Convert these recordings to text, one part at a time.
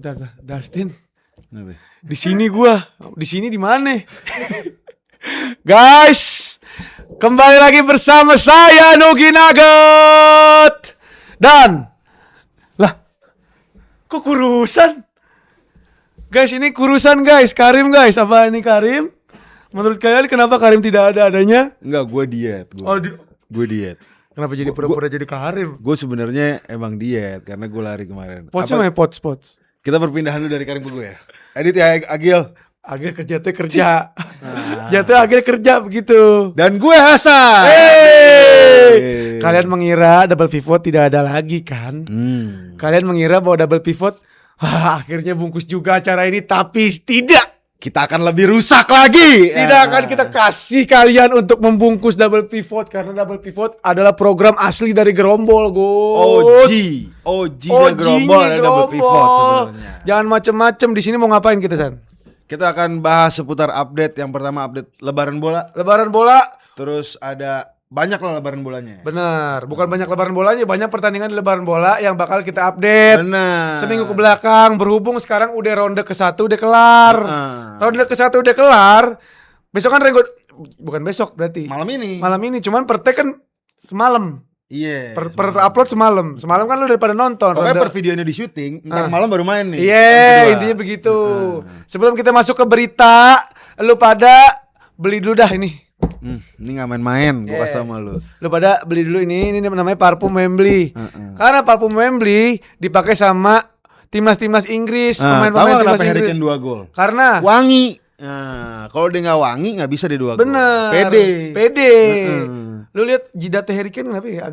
Bentar. Dustin. Kenapa? Di sini gua. Di sini di mana? Guys, kembali lagi bersama saya Nugi Nugget. Dan kok kurusan? Guys, ini kurusan guys. Karim guys, apa ini Karim? Menurut kalian kenapa Karim tidak ada adanya? Enggak, gue diet. Gue diet. Kenapa jadi pura-pura jadi Karim? Gue sebenarnya emang diet karena gue lari kemarin. Pots sama pots. Kita perpindahan dulu dari Karim ke gue ya. Edit ya Agil. Agil kerja. Jatuh Agil kerja begitu. Dan gue Hasan. Kalian mengira double pivot tidak ada lagi kan? Kalian mengira bahwa double pivot akhirnya bungkus juga acara ini, tapi tidak. Kita akan lebih rusak lagi. Tidak akan kita kasih kalian untuk membungkus double pivot, karena double pivot adalah program asli dari Gerombol, OG-nya Gerombol ada double pivot sebenarnya. Jangan macem-macem. Di sini mau ngapain kita, San? Kita akan bahas seputar update. Yang pertama update lebaran bola. Terus ada banyak lah lebaran bolanya. Benar, bukan banyak lebaran bolanya, banyak pertandingan di lebaran bola yang bakal kita update. Benar. Seminggu ke belakang, berhubung sekarang udah ronde ke-1 udah kelar. Ronde ke-1 udah kelar. Besok kan bukan besok berarti. Malam ini, cuman per tag kan semalam. Iya. Per upload semalam. Semalam kan lu udah pada nonton. Pokoknya per videonya di syuting, ntar malam baru main nih. Iya, intinya begitu. Sebelum kita masuk ke berita, lu pada beli dulu dah ini. Ini gak main-main, gue kasih tau sama lu. Lu pada beli dulu ini namanya parfum Wembley. Karena parfum Wembley dipakai sama timnas Inggris, pemain-pemain timnas Inggris. Harry Kane 2 gol? Karena wangi. Nah, kalau dia gak wangi gak bisa dia 2 gol. Bener. Pede. Lu lihat jidatnya Harry Kane kenapa ya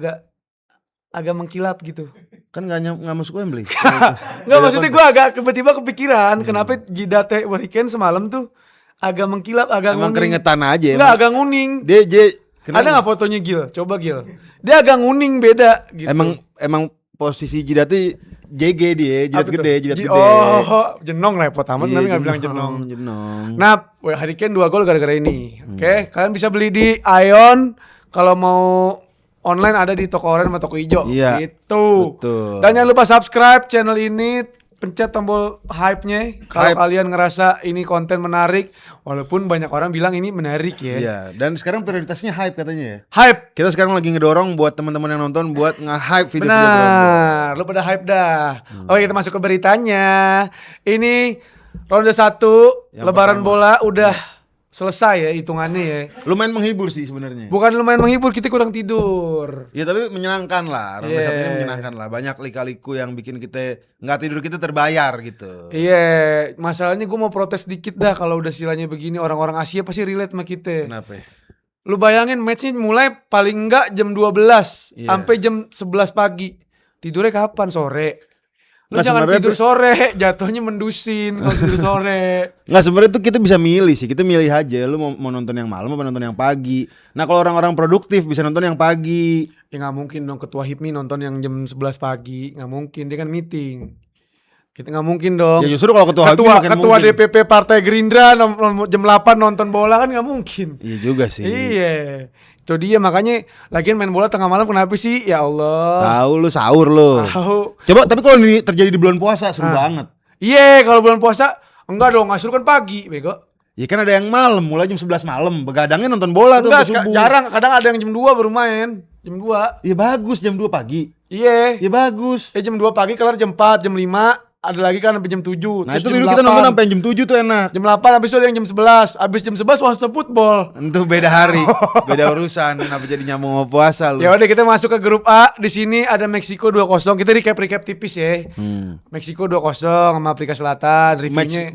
agak mengkilap gitu. Kan gak masuk Wembley. Enggak, maksudnya gue agak tiba-tiba kepikiran kenapa jidatnya Harry Kane semalam tuh agak mengkilap, agak emang nguning. Keringetan aja. Enggak, agak nguning. Ada gak fotonya Gil? Coba Gil. Dia agak nguning beda gitu. Emang posisi jidatnya JG dia, jidat gede. Oh, jenong repot amat, tapi gak bilang jenong. Nah, Harry Kane 2 gol gara-gara ini. Oke, kalian bisa beli di Ion. Kalau mau online ada di toko oranye sama toko hijau. Iya, gitu. Betul. Dan jangan lupa subscribe channel ini. Pencet tombol hype-nya kalau kalian ngerasa ini konten menarik, walaupun banyak orang bilang ini menarik ya. Iya, dan sekarang prioritasnya hype katanya ya. Hype. Kita sekarang lagi ngedorong buat teman-teman yang nonton buat nge-hype video-video. Benar, lu pada hype dah. Oke, kita masuk ke beritanya. Ini ronde 1 lebaran bola udah selesai ya hitungannya ya. Lumayan menghibur sih sebenarnya. Bukan lumayan menghibur, kita kurang tidur. Ya tapi menyenangkan lah. Ronde 1 ini menyenangkan lah. Banyak lika-liku yang bikin kita nggak tidur kita terbayar gitu. Iya, masalahnya gue mau protes dikit dah kalau udah silanya begini, orang-orang Asia pasti relate sama kita. Kenapa? Lu bayangin matchnya mulai paling enggak jam 12 sampai jam 11 pagi. Tidurnya kapan? Sore. Lu jangan tidur sore, jatuhnya mendusin kalau tidur sore. Nggak, sebenarnya tuh kita bisa milih sih. Kita milih aja. Lu mau nonton yang malam apa nonton yang pagi. Nah kalau orang-orang produktif bisa nonton yang pagi. Ya nggak mungkin dong ketua HIPMI nonton yang jam 11 pagi. Nggak mungkin, dia kan meeting. Kita nggak mungkin dong. Ya justru kalau ketua DPP Partai Gerindra jam 8 nonton bola kan nggak mungkin. Iya juga sih. Iya. Itu dia, makanya lagian main bola tengah malam kenapa sih? Ya Allah. Tahu lu sahur lu. Tahu. Coba tapi kalau ini terjadi di bulan puasa seru banget. Iya, kalau bulan puasa enggak dong, nggak seru kan pagi, bego. Ya kan ada yang malam, mulai jam 11 malam. Begadangnya nonton bola tuh subuh. Jarang, kadang ada yang jam 2 baru main. Jam 2. Iya bagus jam 2 pagi. Iya. Ya bagus. Jam 2 pagi kelar jam 4, jam 5. Ada lagi kan sampai jam 7. Nah itu dulu kita nonton sampai jam 7 tuh enak. Jam 8 habis itu ada yang jam 11. Habis jam 11 langsung football. Itu beda hari, beda urusan. Kenapa jadi nyambung sama puasa lu? Ya udah, kita masuk ke grup A. Di sini ada Meksiko 2-0. Kita recap tipis ya. Meksiko 2-0 sama Afrika Selatan.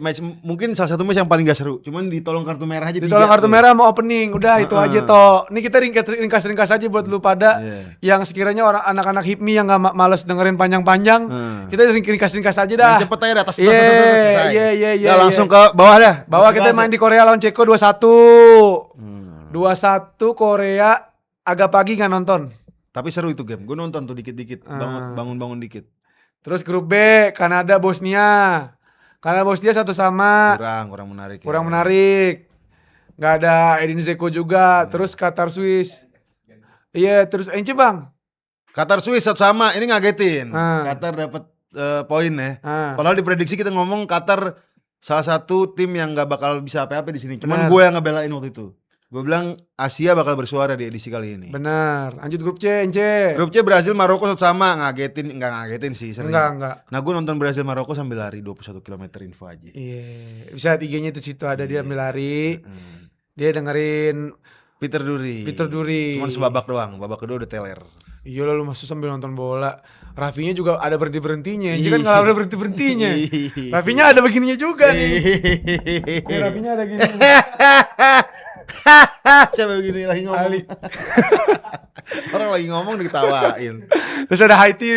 Match mungkin salah satu match yang paling gak seru. Cuman ditolong kartu merah aja. Ditolong kartu merah mau opening. Udah itu aja toh. Ini kita ringkas aja buat lu pada yang sekiranya orang anak-anak HIPMI yang gak males dengerin panjang-panjang. Kita ringkas aja dah. Cepet aja dah, selesai. Iya. Langsung ke bawah dah. Bawah kita main di Korea lawan Ceko 2-1. 2-1 Korea. Agak pagi gak nonton. Tapi seru itu game. Gue nonton tuh dikit-dikit. Bangun dikit. Terus grup B, Kanada Bosnia. Kanada Bosnia 1-1. Kurang menarik. Kurang menarik. Gak ada Edin Dzeko juga. Terus Qatar Swiss. Iya, terus Bang. Qatar Swiss 1-1. Ini ngagetin. Qatar dapat poin ya. Ah. Padahal diprediksi kita ngomong Qatar salah satu tim yang nggak bakal bisa apa-apa di sini. Cuman Benar. gue yang ngebelain waktu itu. Gue bilang Asia bakal bersuara di edisi kali ini. Benar. Lanjut grup C, NC. Grup C Brazil Maroko sama enggak ngagetin sih sering. Enggak. Nah gue nonton Brazil Maroko sambil lari 21 km info aja. Iya. Bisa IG-nya itu situ ada dia ambil lari. Dia dengerin Peter Duri. Cuman sebabak doang, babak kedua udah teler. Iya lah lu masuk sambil nonton bola. Raffinya juga ada berhenti-berhentinya. Ini kan gak ada berhenti-berhentinya. Raffinya ada begininya juga nih. Raffinya ada gini. Siapa begini lagi ngomong? Ali. Orang lagi ngomong diketawain. Terus ada Haiti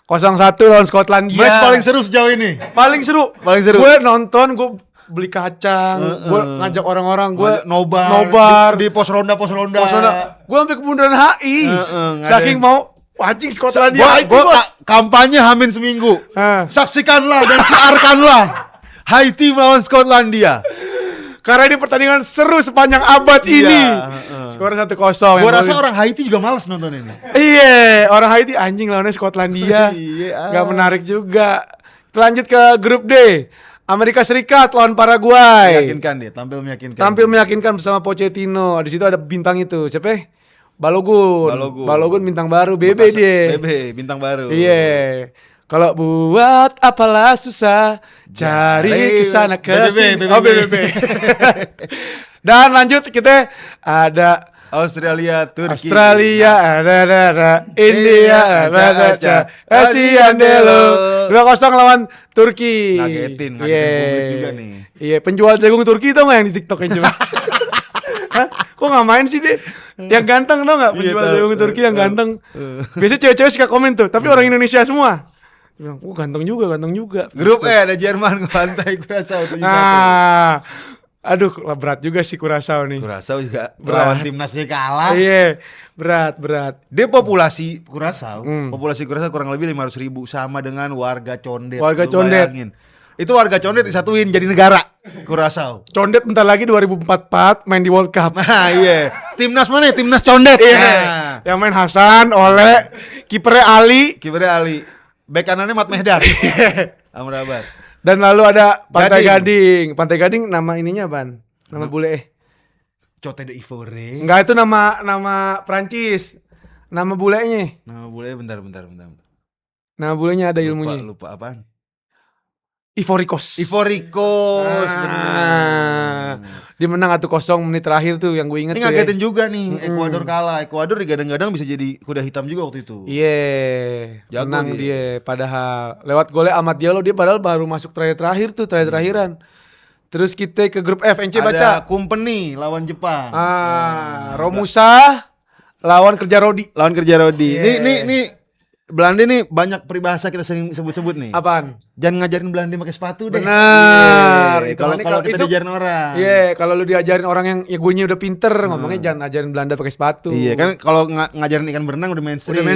0-1 lawan Skotlandia. Match paling seru sejauh ini. Paling seru. Gue nonton, gue beli kacang, gue ngajak orang-orang, gue nobar di pos ronda. Gue sampai ke bundaran HI. Saking mau anjing Skotlandia. Gue kampanye Hamin seminggu. Saksikanlah dan siarkanlah Haiti melawan Skotlandia. Karena ini pertandingan seru sepanjang abad ini. Skornya 1-0. Gue rasa orang Haiti juga malas nonton ini. Iya, orang Haiti anjing lawannya Skotlandia. Gak menarik juga. Lanjut ke grup D. Amerika Serikat lawan Paraguay. Meyakinkan dia, tampil meyakinkan bersama Pochettino. Di situ ada bintang itu. Siapa? Balogun bintang baru. BB dia. BB bintang baru. Iya. Kalau buat apalah susah cari kesana kesini. BB. Dan lanjut kita ada Australia, Turki. ada India, ada Asia Andelo. 2-0 lawan Turki. Ngagetin publik juga nih. Iya, penjual jagung Turki tau gak yang di TikTok yang coba? Hah? Kok gak main sih dia? Yang ganteng tau gak? Penjual jagung Turki yang ganteng. Biasanya cewek-cewek suka komen tuh, tapi orang Indonesia semua. Bilang, ganteng juga. Grup E ada Jerman ngebantai Curaçao 7-1. Aduh, berat juga sih Curaçao nih. Curaçao juga lawan timnasnya kalah. Iya, berat. Dia populasi Curaçao kurang lebih 500.000 sama dengan warga Condet. Bayangin. Itu warga Condet disatuin jadi negara Curaçao. Condet bentar lagi 2044 main di World Cup. Nah, iya. Timnas mana? Timnas Condet. Iya. Nah. Yang main Hasan, Ole, kipernya Ali. Bek kanannya Mat Mehdar. Amrabat. Dan lalu ada Pantai Gading. Pantai Gading nama ininya apaan? Nama bule. Cote d'Ivoire. Enggak, itu nama Prancis. Nama bulenya. Nama bule bentar. Nama bulenya ada ilmunya. Lupa apaan? Ivorikos. Bener. Dia menang 1-0 menit terakhir tuh yang gue inget. Ini ngagetin juga nih. Ekuador kalah. Ekuador digadang-gadang bisa jadi kuda hitam juga waktu itu. Iya. Menang dia. Padahal lewat golnya Amad Diallo, dia padahal baru masuk terakhir terakhiran. Terus kita ke grup F. NC baca. Ada Company lawan Jepang. Romusa lawan Kerja Rodi. Ini Belanda nih banyak peribahasa kita sering sebut-sebut nih. Apaan? Jangan ngajarin Belanda pakai sepatu deh. Benar. Kalau kita diajarin orang. Iya, kalau lu diajarin orang yang ya gue udah pinter, ngomongnya jangan ngajarin Belanda pakai sepatu. Iya, kan kalau ngajarin ikan berenang udah mainstream.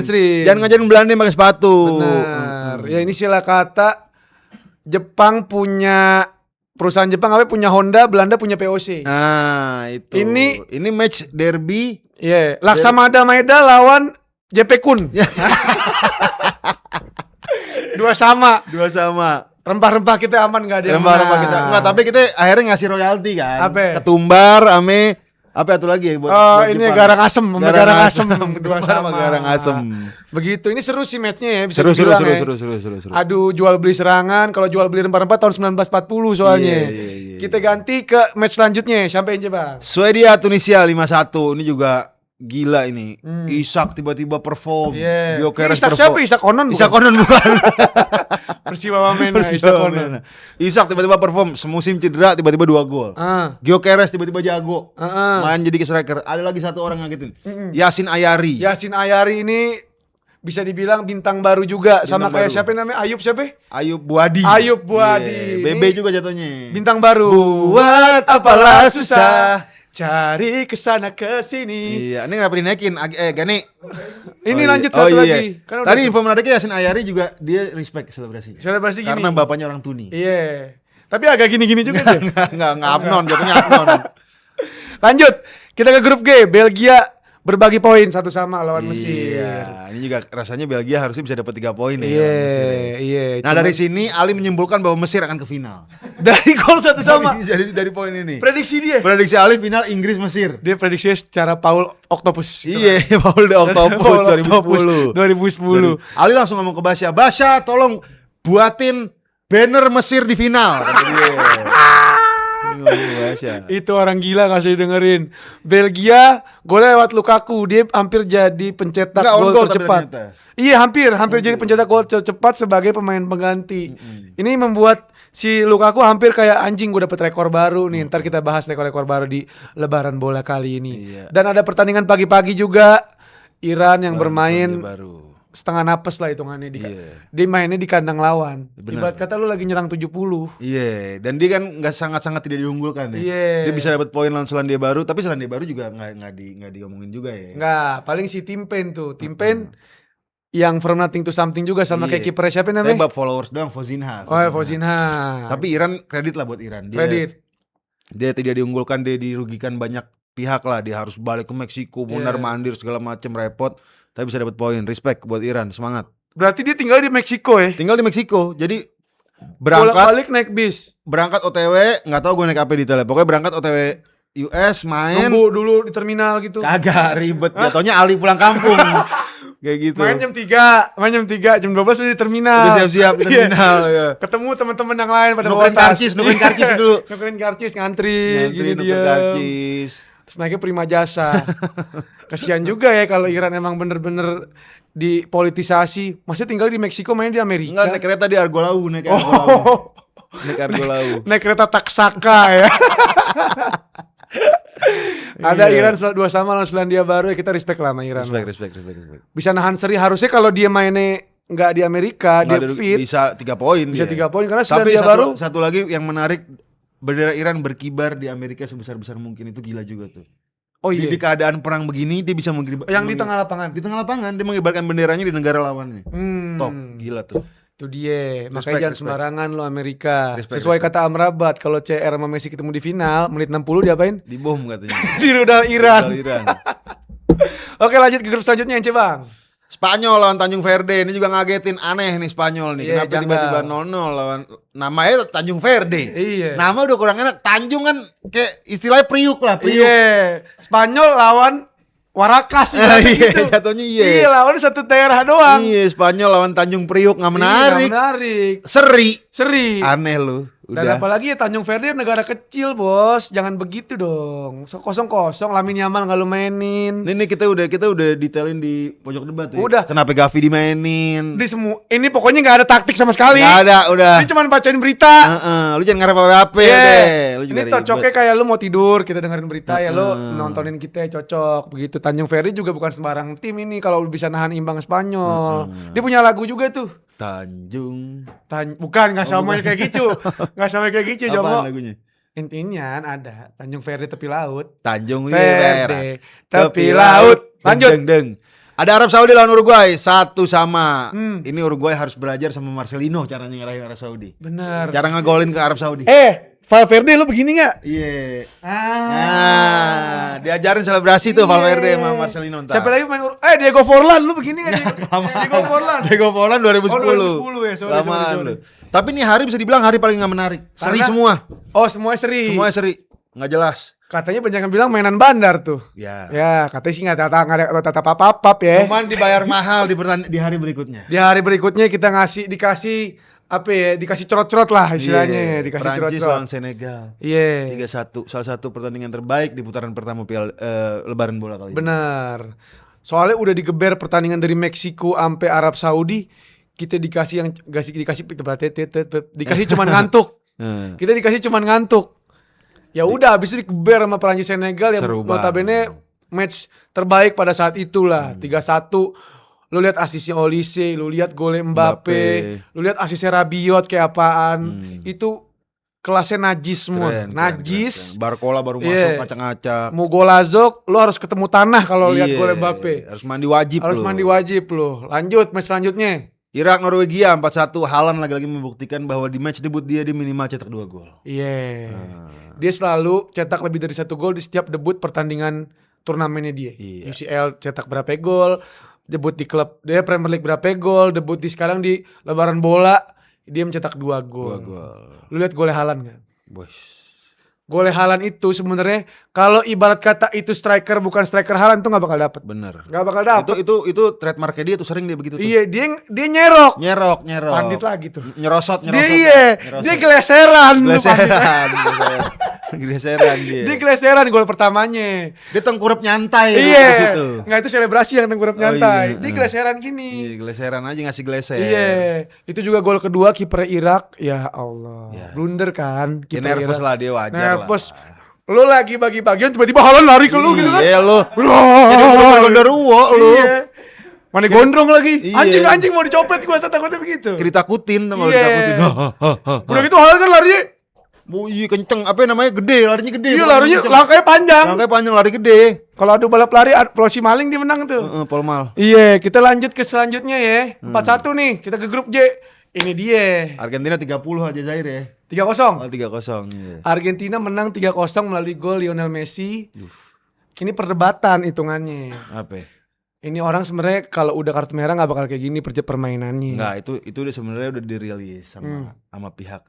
Jangan ngajarin Belanda pakai sepatu. Benar. Ya ini sila kata Jepang punya perusahaan Jepang punya Honda, Belanda punya POC. Nah, itu. Ini match derby. Iya, Laksamada Maeda lawan JP Kun. 2 sama. Rempah-rempah kita aman gak ada yang Rempah-rempah kita. Enggak, tapi kita akhirnya ngasih royalti kan. Apa? Ketumbar ame apa itu lagi ya buat ini Jepang. Garang asem. Garang asem. Begitu. Ini seru sih matchnya ya, bisa seru. Aduh, jual beli serangan. Kalau jual beli rempah-rempah tahun 1940 soalnya. Iya. Kita ganti ke match selanjutnya. Sampai aja, Bang. Swedia Tunisia 5-1. Ini juga gila ini. Isak tiba-tiba perform. Gyökeres perform. Siapa? Isak Konon bukan. Persiwa Wamena. Isak Konon. Isak tiba-tiba perform. Semusim cedera tiba-tiba 2 gol. Gyökeres tiba-tiba jago. Main jadi striker. Ada lagi satu orang ngagetin. Yasin Ayari ini bisa dibilang bintang baru juga. Sama kayak siapa namanya? Ayub Buadi. BB juga jatuhnya. Bintang baru. Buat apalah susah cari kesana kesini. Iya, ini kenapa dinaikin? Gani. Ini lanjut satu lagi. Kan tadi info menariknya Yasin Ayari juga dia respect selebrasi gini. Karena bapaknya orang Tuni. Iya. Tapi agak gini-gini juga dia. Enggak abnon, jatuhnya abnon. Lanjut. Kita ke grup G. Belgia berbagi poin satu sama lawan Mesir. Iya, ini juga rasanya Belgia harusnya bisa dapat 3 poin ya. Iya. Nah, dari sini Ali menyimpulkan bahwa Mesir akan ke final. Dari gol satu sama. Jadi dari poin ini. Prediksi dia. Prediksi Ali final Inggris Mesir. Dia prediksinya secara Paul Octopus. Iya, Paul the Octopus 2010. Ali langsung ngomong ke Basya, "Basya, tolong buatin banner Mesir di final." Kata dia. Itu orang gila gak usah didengerin. Belgia golnya lewat Lukaku. Dia hampir jadi pencetak gol tercepat. Iya, hampir jadi pencetak gol tercepat sebagai pemain pengganti. Ini membuat si Lukaku hampir kayak anjing, gue dapet rekor baru nih. Ntar kita bahas rekor-rekor baru di Lebaran Bola kali ini. Dan ada pertandingan pagi-pagi juga, Iran yang bermain setengah napes lah hitungannya. Dia mainnya di kandang lawan. Ibarat kata lu lagi nyerang 70. Iya, dan dia kan sangat-sangat tidak diunggulkan ya. Dia bisa dapat poin lawan Selandia Baru, tapi Selandia Baru juga nggak diomongin juga ya. Nggak, paling si Tim Pen tuh. Tim Pen yang from nothing to something juga sama kayak kiper siapa namanya? Tembak followers doang, Fozinha. Fozinha. Tapi Iran kredit lah buat Iran. Dia tidak diunggulkan, dia dirugikan banyak pihak lah. Dia harus balik ke Meksiko, mondar-mandir segala macam, repot. Tapi bisa dapat poin. Respect buat Iran, semangat. Berarti dia tinggal di Meksiko ya? Tinggal di Meksiko. Jadi balik naik bis. Berangkat OTW, nggak tahu gue naik apa detailnya. Pokoknya berangkat OTW US, main. Nunggu dulu di terminal gitu. Kagak, ribet. Jatuhnya Ali pulang kampung. Kayak gitu. Main jam 3, jam 12 udah di terminal. Udah siap-siap di terminal. Ya. Ketemu teman-teman yang lain pada nukerin karcis dulu. Nukerin karcis, ngantri gini dia. Karcis. Terus naiknya Prima Jasa. Kasihan juga ya kalau Iran emang bener-bener dipolitisasi. Masih tinggal di Meksiko, main di Amerika. Enggak, naik kereta di Argolau. Naik Argolau. Naik kereta Taksaka ya. Ada Iran 2-2 lawan Selandia Baru, ya kita respect lah sama Iran. Respect. Bisa nahan seri, harusnya kalau dia mainnya nggak di Amerika, dia fit. Bisa 3 poin. Bisa 3 poin karena Selandia Baru. Satu lagi yang menarik, bendera Iran berkibar di Amerika sebesar-besar mungkin, itu gila juga tuh. Oh iya. Di keadaan perang begini dia bisa yang di tengah lapangan. Di tengah lapangan dia mengibarkan benderanya di negara lawannya. Top, gila tuh. Itu dia. Makanya jangan sembarangan lo Amerika. Sesuai kata Amrabat, kalau CR sama Messi ketemu di final, menit 60 diapain? Dibom katanya. Di rudal Iran. Oke, lanjut ke grup selanjutnya yang Bang. Spanyol lawan Tanjung Verde. Ini juga ngagetin, aneh nih Spanyol nih. Kenapa tiba-tiba 0-0 lawan namanya Tanjung Verde. Nama udah kurang enak. Tanjung kan kayak istilahnya Priuk lah, Priuk. Spanyol lawan Warakas gitu. Jatuhnya Iya, lawan satu daerah doang. Iya, Spanyol lawan Tanjung Priuk, nggak menarik. Seri. Aneh lu. Dan apalagi ya Tanjung Verde negara kecil, Bos. Jangan begitu dong. 0-0 Lamine Yamal enggak lu mainin. Ini kita udah detailin di pojok debat ya. Udah. Kenapa Gavi dimainin? Ini pokoknya enggak ada taktik sama sekali. Enggak ada, udah. Ini cuma bacain berita. Lu jangan ngarep apa-apa deh. Ini cocoknya kayak lu mau tidur, kita dengerin berita ya lu nontonin kita cocok begitu. Tanjung Verde juga bukan sembarang tim ini kalau bisa nahan imbang Spanyol. Dia punya lagu juga tuh. Bukan, nggak sama kayak gitu. Nggak sama kayak gitu, Jomo. Apaan lagunya? Intinya ada Tanjung Verde tepi laut. Tanjung Verde tepi laut. Lanjut. Ada Arab Saudi lawan Uruguay 1-1. Ini Uruguay harus belajar sama Marcelino caranya ngarahin Arab Saudi. Bener. Cara ngegolin ke Arab Saudi. Valverde lu begini gak? Iya. Diajarin selebrasi tuh Valverde sama Marcelino ntar. Siapa lagi main Diego Forlan lu begini gak? Diego Forlan 2010. 2010 ya, sorry. Tapi nih hari bisa dibilang hari paling gak menarik. Seri semua. Semuanya seri. Semuanya seri. Gak jelas. Katanya banyak yang bilang mainan bandar tuh. Ya katanya sih gak ada tata papap ya. Cuman dibayar mahal di hari berikutnya. Di hari berikutnya kita dikasih dikasih cerot-cerot lah istilahnya, dikasih Prancis cerot-cerot lawan Senegal. 3-1, salah satu pertandingan terbaik di putaran pertama Lebaran Bola kali ini. Benar. Soalnya udah digeber pertandingan dari Meksiko sampai Arab Saudi, kita dikasih cuman ngantuk. Kita dikasih cuman ngantuk. Ya udah habis itu digeber sama Prancis Senegal yang notabene match terbaik pada saat itulah. 3-1. Lu lihat asisnya Olise, lu lihat gol Mbappe, lu lihat asisnya Rabiot kayak apaan. Itu kelasnya najis semua. Najis. Keren. Barcola baru masuk ngacak-ngacak. Mugolazok, lu harus ketemu tanah kalau lihat gol Mbappe. Harus mandi wajib lu. Lanjut match selanjutnya. Irak Norwegia 4-1. Haaland lagi-lagi membuktikan bahwa di match debut dia minimal cetak 2 gol. Dia selalu cetak lebih dari 1 gol di setiap debut pertandingan turnamennya dia. Iya. UCL cetak berapa gol, debut di klub dia Premier League berapa gol, debut di sekarang di Lebaran Bola dia mencetak 2 gol. Lu lihat golnya Haaland kan? Bos. Golnya Haaland itu sebenarnya kalau ibarat kata itu striker bukan striker Haaland tuh nggak bakal dapet. Bener. Nggak bakal dapet. Itu trademarknya dia tuh, sering dia begitu tuh. Iya, dia nyerok. Nyerok. Pandit lagi tuh. Nyerosot. Dia geleseran. Geleseran dia. Dia geleseran gol pertamanya. Dia tengkurap nyantai di Iya. situ. Nggak, itu selebrasi yang tengkurap nyantai. Iya. Dia geleseran gini. Iya, geleseran aja ngasih geleser. Iya. Itu juga gol kedua kiper Irak. Ya Allah. Ya. Blunder kan Ya, kiper nervous Irak. lah dia, wajar Nervous. lah. Lu lagi bagi-bagian tiba-tiba Haaland lari ke lu gitu kan. Iya lu. Jadi Gondoruo lu. Iya. Mana gondrong lagi. Iya. Anjing mau dicopet gua takutnya begitu. Ditakutin sama Iya. ditakutin. Udah gitu Haaland kan larinya. Iya kenceng, apa namanya, gede, larinya gede. Iya, bukan larinya kenceng. langkahnya panjang. Langkahnya panjang, lari gede. Kalau adu balap lari Plosi Maling dia menang tuh. Polmal. Iya, kita lanjut ke selanjutnya ya. 4-1 nih, kita ke grup J. Ini dia. Argentina 30 aja Zaire ya. 3-0. Oh 3-0 iya. Argentina menang 3-0 melalui gol Lionel Messi. Ini perdebatan hitungannya. Apa? Ini orang sebenarnya kalau udah kartu merah nggak bakal kayak gini permainannya. Enggak, itu udah sebenarnya udah dirilis sama pihak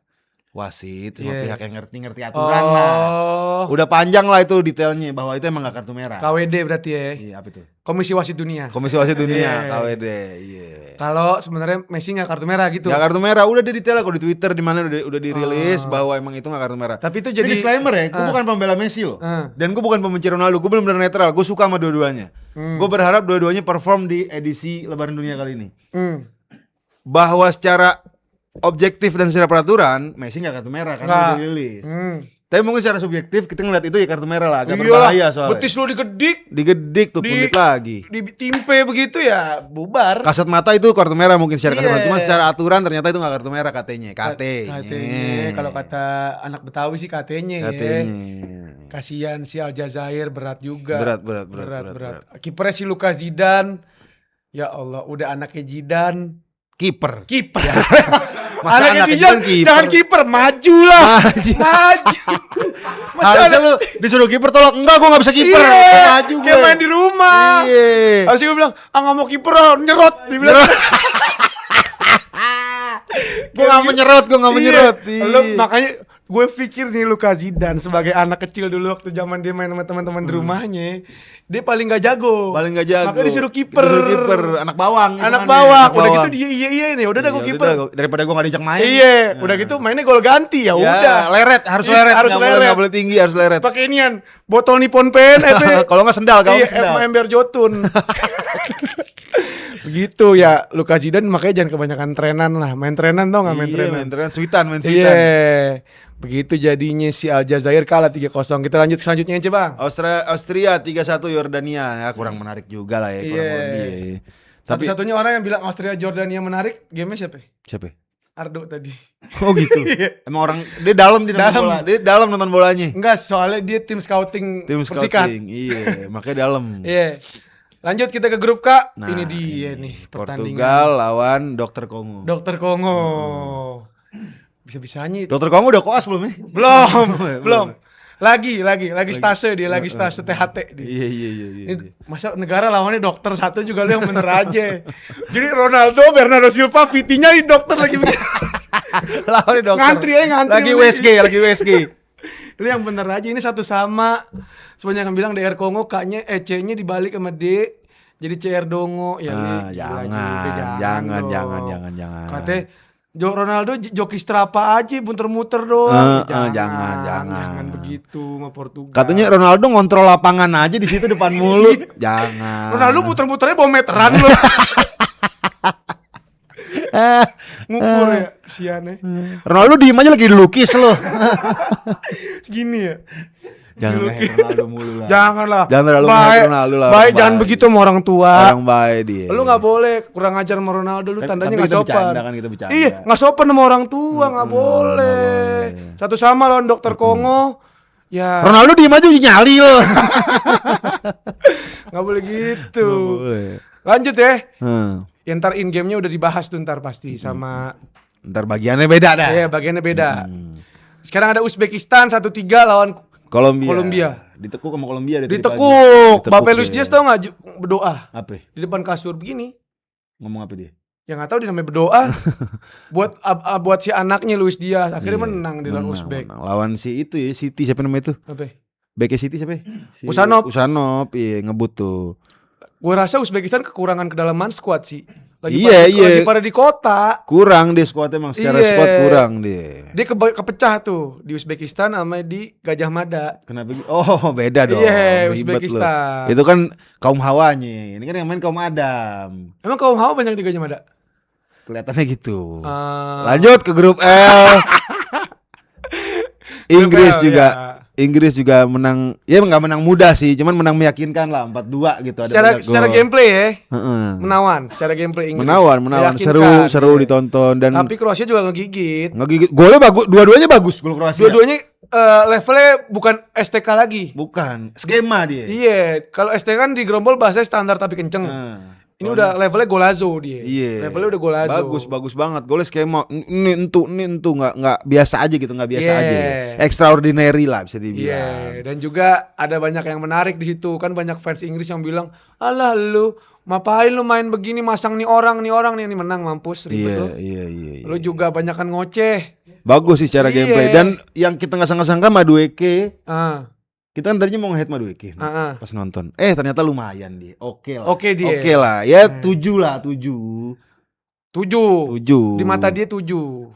wasit, sama pihak yang ngerti aturan lah. Udah panjang lah itu detailnya bahwa itu emang gak kartu merah. KWD berarti ya. Iya, apa itu? Komisi Wasit Dunia. Komisi Wasit Dunia, Iya. KWD. Iya. Kalau sebenarnya Messi nggak kartu merah gitu. Gak kartu merah, udah detail kok di Twitter di mana udah dirilis bahwa emang itu gak kartu merah. Tapi itu Ini jadi disclaimer ya, gue bukan pembela Messi loh. Dan gue bukan pembenci Ronaldo, gue benar-benar netral. Gue suka sama dua-duanya. Gue berharap dua-duanya perform di edisi Lebaran Dunia kali ini. Bahwa secara objektif dan secara peraturan Messi gak kartu merah karena udah dirilis. Tapi mungkin secara subjektif kita ngeliat itu ya kartu merah lah, agak berbahaya soalnya. Betis lu Digedik tuh pundit lagi. Ditimpe begitu ya bubar. Kasat mata itu kartu merah mungkin secara kasat Iya. mata, cuma secara aturan ternyata itu gak kartu merah katanya. Katanya. Kalau kata anak Betawi sih katanya. Kasihan si Aljazair, berat juga. Berat. Kipernya si Lucas Zidane. Ya Allah, udah anaknya Zidane. Kiper. Masa anaknya Zidane kiper? jangan kiper, maju lah. Maju. Harusnya lu disuruh kiper tolak. Enggak, gua gak bisa kiper. Iya, Maju gue. kayak main di rumah. Iya. Harusnya gue bilang, gak mau kiper, nyerot. Dibilang. Gue gak mau nyerot. Lu, makanya gue pikir nih Lucas Zidane sebagai anak kecil dulu waktu zaman dia main sama teman-teman di rumahnya, dia paling gak jago. Makanya disuruh kiper. Anak bawang. Anak bawang. Udah gitu dia iya nih, udah dah gue kiper. Daripada gue gak diajak main. Iya, udah gitu mainnya gol ganti ya udah. Leret, harus leret. Gak boleh tinggi, harus leret. Pakai inian, botol Nippon Pen, Kalau gak sendal, ember jotun. Begitu ya, Lucas Zidane makanya jangan kebanyakan trenan lah. Main trenan tau gak main trenan? Main trenan, sweetan. Iya. Begitu jadinya si Aljazair kalah 3-0. Kita lanjut ke selanjutnya aja, Bang. Austria 3-1 Yordania. Ya kurang menarik juga lah ya, kurang lebih. Satu-satunya orang yang bilang Austria Jordania menarik, game-nya siapa? Siapa? Ardo tadi. Oh gitu. Emang orang dia dalam di nonton bola. Dia dalam nonton bolanya. Enggak, soalnya dia tim scouting Persikat. Iya, makanya dalam. Iya. Lanjut kita ke grup K. Nah, ini dia nih pertandingan. Portugal lawan Dr. Kongo. Dr. Kongo. Bisa-bisanya. Dr. Kongo udah koas belum ya? Belum. Lagi stase dia, lagi stase THT dia. Iya. Masa negara lawannya dokter satu juga lu yang bener aja. Jadi Ronaldo, Bernardo Silva, Vitinha di dokter lagi begini. Lawannya dokter. Ngantri. Lagi WSG. Lu yang bener aja, ini satu sama. Sebanyak yang bilang DR Kongo C-nya dibalik sama D. Jadi CR Dongo ya. Jangan. Katanya Ronaldo joki strapa aja, muter-muter doang. Jangan begitu sama Portugal. Katanya Ronaldo ngontrol lapangan aja di situ depan mulu. Jangan. Ronaldo muter-muternya bawa meteran loh. Ngukur ya siannya. Ronaldo diem aja lagi dilukis loh. Gini ya. Jangan Ronaldo mulu lah. Janganlah. Jangan terlalu Ronaldo lah. Baik, jangan begitu sama orang tua. Orang baik dia. Lu nggak boleh kurang ajar sama Ronaldo, lu tandanya nggak sopan. Kita bercanda. Iya, nggak sopan sama orang tua, nggak boleh. Satu sama lawan Dokter Kongo. Ya. Ronaldo diem aja nyali loh. Nggak boleh gitu. Nggak boleh. Lanjut ya. Ya, ntar in game-nya udah dibahas tuh ntar pasti sama. Ntar bagiannya beda dah. Iya, bagiannya beda. Sekarang ada Uzbekistan 1-3 lawan Kolombia. Ditekuk sama Kolombia deh. Ditekuk. Bapak Luis Diaz tau gak berdoa? Apa? Di depan kasur begini. Ngomong apa dia? Ya gak tahu dia namanya berdoa. buat si anaknya Luis Diaz. Akhirnya menang di lawan Uzbek. Lawan si itu ya, City siapa namanya itu? Apa? Beke City siapa? Usanov, iya ngebut tuh. Gue rasa Uzbekistan kekurangan kedalaman squad sih. Lagi pada di kota. Kurang deh squad emang secara squad kurang dia. Dia kepecah tuh di Uzbekistan sama di Gajah Mada. Kenapa? Oh beda dong. Iya, Uzbekistan. Itu kan kaum Hawanya. Ini kan yang main kaum Adam. Emang kaum Hawa banyak di Gajah Mada? Kelihatannya gitu. Lanjut ke grup L. Inggris juga menang. Ya nggak menang mudah sih, cuman menang meyakinkan lah 4-2 gitu. Secara gameplay ya. Menawan. Secara gameplay Inggris. Menawan. Seru ditonton dan. Tapi Kroasia juga ngegigit. Golnya bagus. Dua-duanya bagus gol Kroasia. Dua-duanya levelnya bukan STK lagi. Bukan. Skema dia. Iya. Kalau STK kan di Grombol bahasa standar tapi kenceng. Ini udah levelnya golazo dia. Iya. Levelnya udah golazo. Bagus banget. Golnya skema. Ini entu nggak biasa aja gitu, nggak biasa aja. Extraordinary lah bisa dibilang. Dan juga ada banyak yang menarik di situ. Kan banyak fans Inggris yang bilang, "Alah lu, ngapain lu main begini masang nih orang nih menang mampus." Iya. Lu juga banyakan ngoceh. Bagus sih secara gameplay dan yang kita nggak sangka-sangka Madueke. Kita kan tadinya mau nge-hate Madueke pas nonton. Ternyata lumayan dia. Oke lah. Ya 7 lah. 7. Di mata dia 7.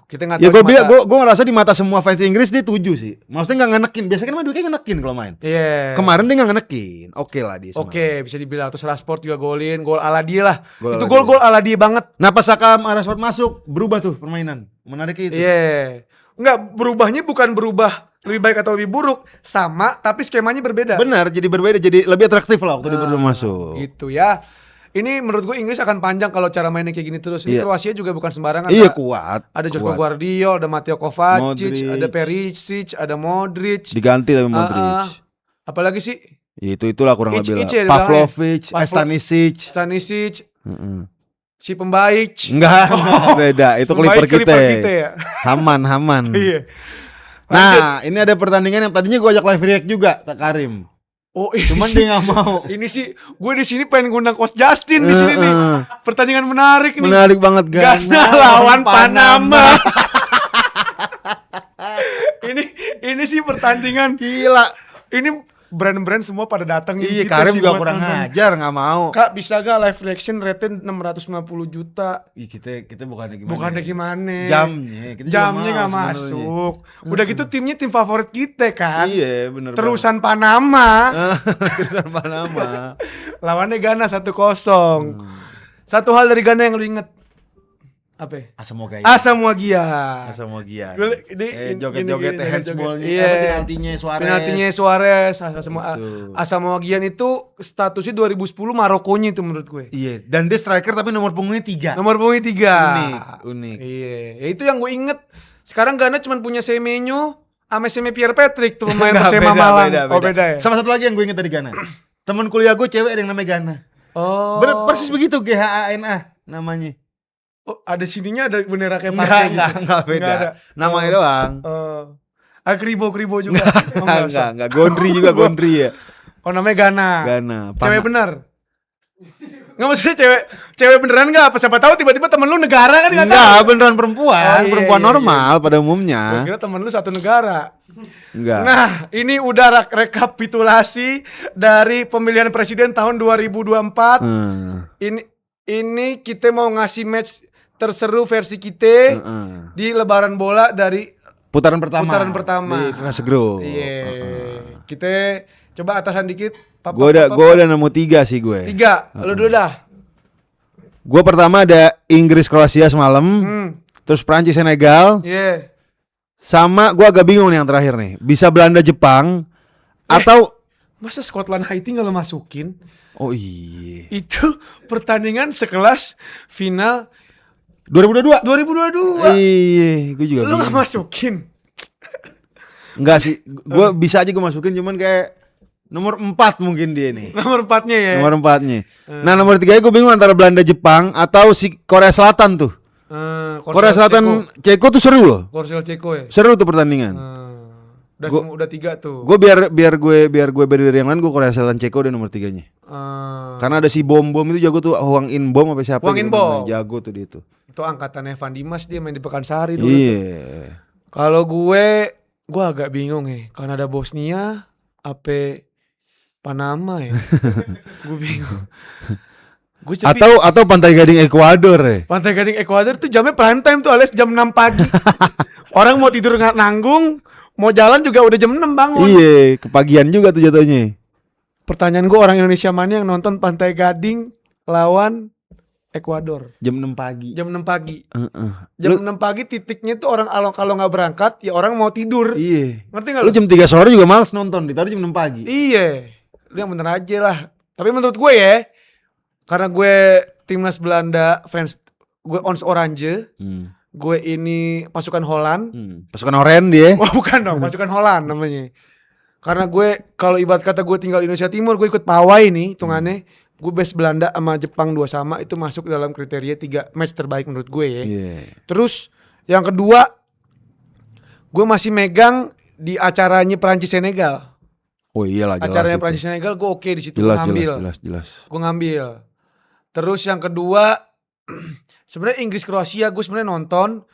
Kita nggak tahu. Ya gue ngerasa di mata semua fans Inggris dia 7 sih. Maksudnya nggak ngenekin. Biasanya kan Madueke ngenekin kalau main. Iya. Kemarin dia nggak ngenekin. Oke lah dia. Bisa dibilang. Terus Rashford juga golin. Gol ala dia lah. Itu gol ala dia banget. Nah pas Saka Rashford masuk berubah tuh permainan. Menarik itu. Iya. Enggak, berubahnya bukan berubah lebih baik atau lebih buruk, sama tapi skemanya berbeda. Benar, jadi berbeda, jadi lebih atraktif lah waktu dia baru masuk. Gitu ya. Ini menurut gue Inggris akan panjang kalau cara mainnya kayak gini terus. Ini Kroasia juga bukan sembarangan. Iya, kuat. Ada Joško Gvardiol, ada Mateo Kovacic, ada Perisic, ada Modric. Diganti tapi Modric. Apalagi sih? Itulah kurang lebih lah. Pavlovic, Stanisic. Si pembaik. Enggak, beda. Itu Clipper kita ya. Haman. Iya. Nah, ini ada pertandingan yang tadinya gue ajak live react juga, Tak Karim. Cuman dia nggak mau. Ini sih, gue di sini pengen ngundang Coach Justin di sini nih. Pertandingan menarik nih. Menarik banget Ghana lawan Panama. ini sih pertandingan gila. Ini brand-brand semua pada datang. Iya, Karim juga kurang ngajar, nggak mau. Kak, bisa gak live reaction rate 650 juta? Ih, kita bukannya gimana. Jamnya nggak masuk. Udah gitu timnya tim favorit kita kan. Iya, bener. Terusan Panama. Lawannya Ghana 1-0. Satu hal dari Ghana yang lu inget. Apa? Asamoah Gyan. Joget-joget handsballnya, penaltinya Suarez. Asamoah Gyan itu statusnya 2010 Marokonya itu menurut gue. Iya. Dan dia striker tapi nomor punggungnya 3. Unik. Iya. Ya itu yang gue inget. Sekarang Ghana cuma punya Semenyo sama Pierre Patrick tuh pemain Persema Malang. Beda ya. Sama satu lagi yang gue inget dari Ghana. Temen kuliah gue cewek ada yang namanya Ghana. Persis begitu, GHANA namanya. Ada sininya ada bendera kayak partai gitu. Enggak beda. Namanya doang. Kribo juga. Enggak. Gondri ya. Namanya Ghana. Cewek bener. Enggak maksudnya cewek beneran enggak? Siapa tahu tiba-tiba temen lu negara kan enggak tahu. Enggak, beneran perempuan. Perempuan normal pada umumnya. Gue kira temen lu satu negara. Enggak. Nah, ini udah rekapitulasi dari pemilihan presiden tahun 2024. Ini kita mau ngasih match terseru versi kita di lebaran bola dari putaran pertama di fase grup. Iya. Kita coba atasan dikit. Gue udah nemu 3 sih gue. 3. Lu dulu dah. Gue pertama ada Inggris Kroasia semalam. Terus Prancis Senegal. Iya. Sama gue agak bingung nih yang terakhir nih. Bisa Belanda Jepang atau masa Scotland Haiti nggak lo masukin? Oh iya. Itu pertandingan sekelas final 2022. Iya, gue juga. Lu nggak masukin? Enggak sih, gue bisa aja gue masukin, cuman kayak nomor 4 mungkin dia nih. Nomor 4-nya ya. Nomor 4-nya. Nah, nomor 3-nya gue bingung antara Belanda Jepang atau si Korea Selatan tuh. Korea Selatan Ceko tuh seru loh. Korsel Ceko ya. Seru tuh pertandingan. Udah 3 tuh. Gue biar gue beda dari yang lain, gue Korea Selatan Ceko udah nomor 3-nya. Karena ada si Bom itu jago tuh, Hwang In Bom apa siapa Hwang In Bom. jago tuh dia tuh. Itu angkatan Evan Dimas, dia main di Pekansari dulu. Iya. Kalau gue agak bingung ya. Kanada Bosnia apa Panama ya. Gue bingung. Atau Pantai Gading Ekuador ya. Pantai Gading Ekuador tuh jamnya prime time tuh, alias jam 6 pagi. Orang mau tidur nanggung, mau jalan juga udah jam 6 bangun. Iya, kepagian juga tuh jatuhnya. Pertanyaan gue, orang Indonesia mana yang nonton Pantai Gading lawan Ekuador? Jam 6 pagi. Jam 6 pagi. Jam 6 pagi titiknya tuh orang kalau nggak berangkat ya orang mau tidur. Iya. Ngerti nggak? Lu jam 3 sore juga males nonton, ditaruh jam 6 pagi. Iya. Lu yang bener aja lah. Tapi menurut gue ya, karena gue timnas Belanda, fans gue Ons Oranje, gue ini pasukan Holland. Pasukan Oranye dia. Wah bukan dong, pasukan Holland namanya. Karena gue kalau ibarat kata gue tinggal di Indonesia Timur, gue ikut pawai nih hitungannya. Gue base Belanda sama Jepang 2-2 itu masuk dalam kriteria 3 match terbaik menurut gue ya. Terus yang kedua, gue masih megang di acaranya Prancis Senegal. Oh iyalah, jelas. Acaranya itu. Prancis Senegal gue oke di situ, jelas. Gue ngambil. Terus yang kedua, sebenarnya Inggris Kroasia gue sebenarnya nonton,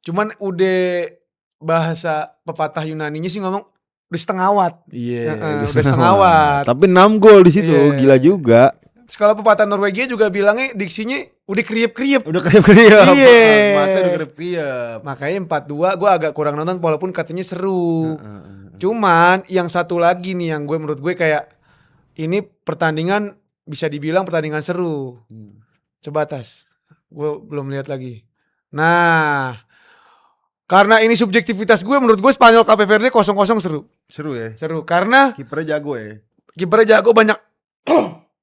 cuman udah bahasa pepatah Yunaninya sih ngomong udah setengah watt. Iya, udah setengah watt. Tapi 6 gol di situ, gila juga. Terus kalau pepatah Norwegia juga bilangnya diksinya udah kriep-kriep. Udah kriep-kriep. Iya. Mata udah kriep-kriep. Makanya 4-2 gue agak kurang nonton walaupun katanya seru. Cuman yang satu lagi nih yang menurut gue kayak ini pertandingan bisa dibilang pertandingan seru. Coba Tas, gue belum lihat lagi. Nah, karena ini subjektivitas gue, menurut gue Spanyol Cape Verde 0-0 seru. Seru ya. Seru karena kipernya jago ya. Kipernya jago, banyak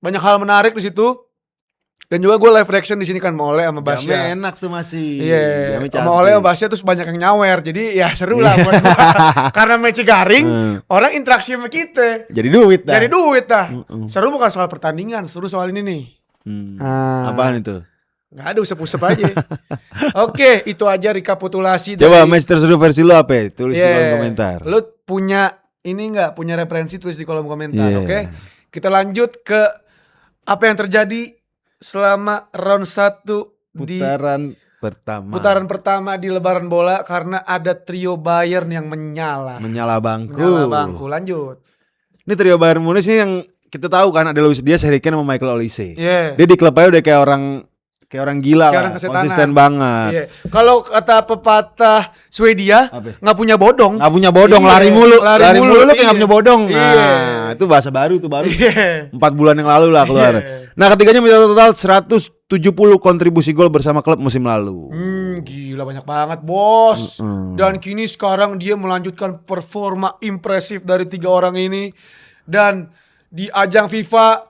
banyak hal menarik di situ. Dan juga gue live reaction di sini kan sama Ole sama Basya. Jamnya enak tuh masih. Iya. Sama Ole sama Basya terus banyak yang nyawer. Jadi ya seru lah buat gue. Karena match garing, orang interaksi sama kita. Jadi duit dah. Seru bukan soal pertandingan, seru soal ini nih. Apaan itu? Gak ada, usap-usap aja. Oke, itu aja rekapitulasi. Coba match terseru versi lu apa ya? Tulis di kolom komentar. Lu punya ini gak? Punya referensi, tulis di kolom komentar. Oke? Kita lanjut ke apa yang terjadi selama round 1 putaran pertama di Lebaran Bola, karena ada trio Bayern yang menyala bangku. Lanjut. Ini trio Bayern Munich nih yang kita tahu kan, ada Luis Diaz, Harry Kane sama Michael Olise. Dia di klub aja udah kayak orang gila lah, konsisten banget. Kalau kata pepatah Swedia, nggak punya bodong. Lari mulu lu kayak nggak punya bodong. Nah, itu bahasa baru tuh 4 bulan yang lalu lah keluar. Nah, ketiganya mencetak total 170 kontribusi gol bersama klub musim lalu. Gila, banyak banget bos. Dan kini sekarang dia melanjutkan performa impresif dari 3 orang ini. Dan di ajang FIFA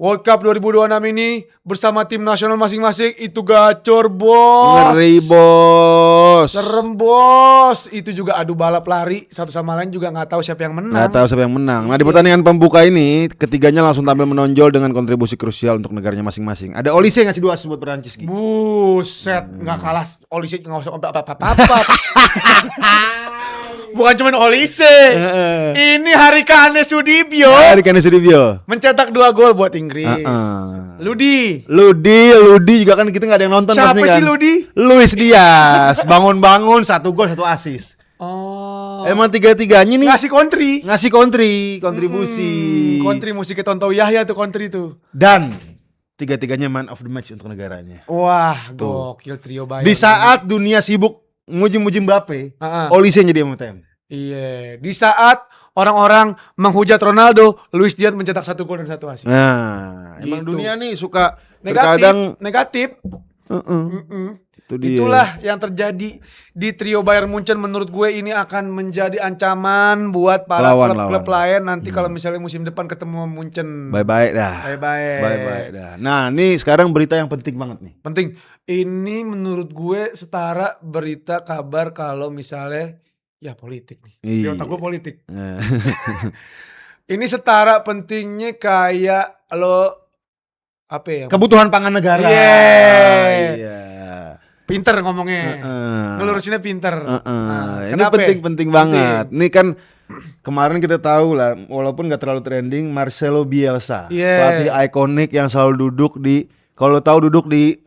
World Cup 2026 ini bersama tim nasional masing-masing itu gacor bos. Ngeri bos. Serem bos. Itu juga adu balap lari, satu sama lain juga nggak tahu siapa yang menang. Nah, di pertandingan pembuka ini ketiganya langsung tampil menonjol dengan kontribusi krusial untuk negaranya masing-masing. Ada Olise ngasih 2 assist buat Perancis gitu. Buset, nggak kalah Olise, nggak usah apa-apa. Bukan cuma Olise. Ini Harikane Sudibyo. Mencetak 2 gol buat Inggris. Ludi juga kan kita nggak ada yang nonton. Siapa sih kan? Ludi? Luis Diaz. Bangun-bangun 1 gol 1 assist. Emang 3-tiganya nih ngasih kontribusi. Kontri musik Tonto Yahya tuh kontri tuh. Dan 3-tiganya man of the match untuk negaranya. Wah, gokil trio Bayern. Di saat dunia sibuk muji-muji Mbappe, Olise jadi MTM. Iya, di saat orang-orang menghujat Ronaldo, Luis Diaz mencetak 1 gol dan 1 assist. Nah, gitu. Emang dunia nih suka negatif. Itu Itulah yang terjadi di trio Bayern Munchen. Menurut gue ini akan menjadi ancaman buat para klub-klub lain nanti kalau misalnya musim depan ketemu Munchen. Bye-bye dah. Nah, nih sekarang berita yang penting banget nih. Penting. Ini menurut gue setara berita kabar kalau misalnya ya politik nih. Di otak gue politik. Ini setara pentingnya kayak lo apa ya? Kebutuhan pangan negara. Iya. Pinter ngomongnya. Ngelurusinnya pinter. Ini penting banget. Ini kan kemarin kita tahu lah, walaupun gak terlalu trending, Marcelo Bielsa, pelatih ikonik yang selalu duduk di, kalau tahu duduk di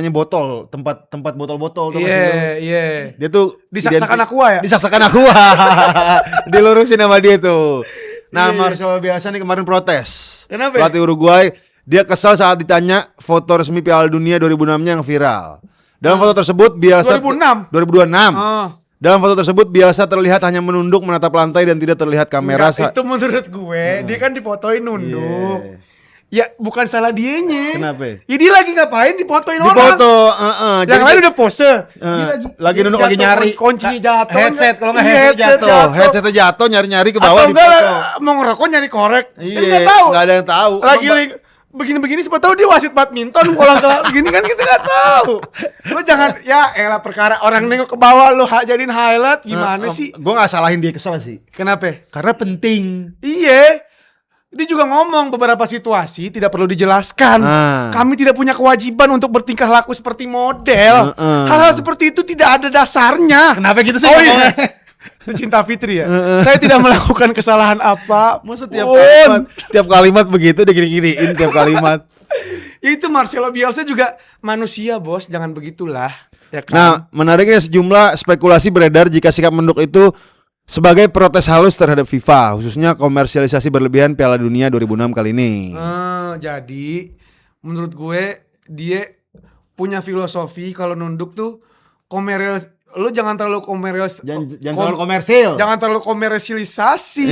botol, tempat botol-botol. Dia tuh disaksakan aqua ya? Disaksakan aqua. Dilurusin sama dia tuh. Nah, Marcelo Bielsa nih kemarin protes. Kenapa? Pelatih Uruguay, dia kesal saat ditanya foto resmi Piala Dunia 2006-nya yang viral. Dalam foto tersebut Bielsa 2006. Dalam foto tersebut Bielsa terlihat hanya menunduk menatap lantai dan tidak terlihat kamera. Itu menurut gue, dia kan difotoin nunduk. Ya bukan salah dianya. Kenapa? Ya dia lagi ngapain difotoin orang? Difoto, yang lain udah pose. Lagi nunduk, lagi nyari. Kuncinya jatuh. Headset, kalau nggak headset jatuh. Headsetnya jatuh, nyari-nyari ke bawah. Atau enggak mau ngerokok nyari korek. Iya, nggak ada yang tahu. Lagi begini-begini siapa tahu dia wasit badminton kolang-kalang begini kan kita nggak tahu. Lu jangan elah perkara orang nengok ke bawah lu jadiin highlight gimana sih? Gue nggak salahin dia, kesel sih. Kenapa? Karena penting. Iya. Dia juga ngomong beberapa situasi tidak perlu dijelaskan. Kami tidak punya kewajiban untuk bertingkah laku seperti model. Hal-hal seperti itu tidak ada dasarnya. Kenapa gitu sih? Itu cinta Fitri ya. Saya tidak melakukan kesalahan apa. Masa tiap kalimat begitu dia gini-giniin tiap kalimat. Ya itu Marcelo Bielsa juga manusia, Bos. Jangan begitulah. Ya kan? Nah, menariknya sejumlah spekulasi beredar jika sikap menduk itu sebagai protes halus terhadap FIFA, khususnya komersialisasi berlebihan Piala Dunia 2006 kali ini. Jadi menurut gue dia punya filosofi kalau nunduk tuh lu jangan terlalu terlalu komersil. Jangan terlalu komersialisasi.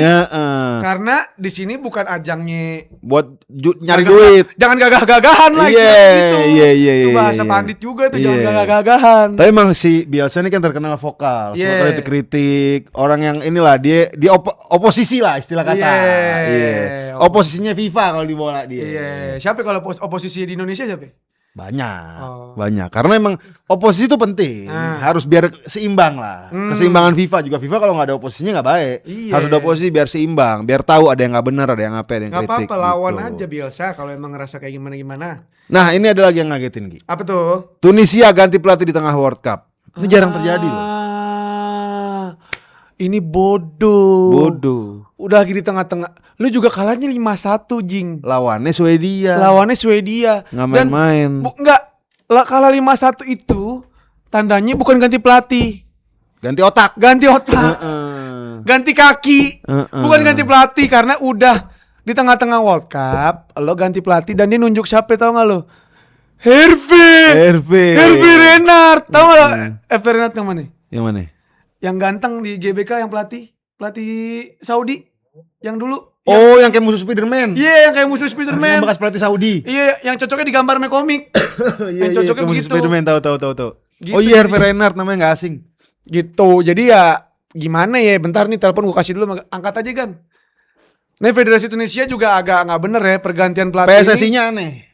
Karena di sini bukan ajangnya buat nyari duit. Jangan gagah-gagahan lah gitu. Itu bahasa pandit juga tuh, jangan gagah-gagahan. Tapi emang si Bielsa ini kan terkenal vokal, suka kritik. Orang yang inilah dia oposisi lah istilah kata. Oposisinya FIFA kalau di bola dia. Siapa kalau oposisi di Indonesia siapa? Banyak. Karena emang oposisi itu penting. Harus biar seimbang lah. Keseimbangan FIFA juga. FIFA kalau nggak ada oposisinya nggak baik. Harus ada oposisi biar seimbang. Biar tahu ada yang nggak benar, ada yang apa, ada yang kritik. Nggak apa-apa, lawan aja Bielsa kalau emang ngerasa kayak gimana. Nah, ini ada lagi yang ngagetin, Gi. Apa tuh? Tunisia ganti pelatih di tengah World Cup. Ini jarang terjadi loh. Ini bodoh. Udah lagi di tengah-tengah. Lu juga kalahnya 5-1, Jing. Lawannya Swedia. Nggak main-main. Kalah 5-1 itu tandanya bukan ganti pelatih. Ganti otak. Ganti kaki. Bukan ganti pelatih karena udah di tengah-tengah World Cup. Lo ganti pelatih dan dia nunjuk siapa tau gak lo? Hervé Renard. Tau gak lo Hervé Renard yang mana? Yang mana? Yang ganteng di GBK yang pelatih Saudi yang dulu. Yang kayak musuh Spiderman. Yang kayak musuh Spiderman. Yang bekas pelatih Saudi. Yang cocoknya digambar sama komik. Yang cocoknya begitu. Spiderman tahu. Gitu, Hervé Renard namanya nggak asing. Gitu. Jadi ya gimana ya? Bentar nih telepon gue kasih dulu, angkat aja kan. Nih Federasi Tunisia juga agak nggak bener ya pergantian pelatih. PSSI-nya aneh.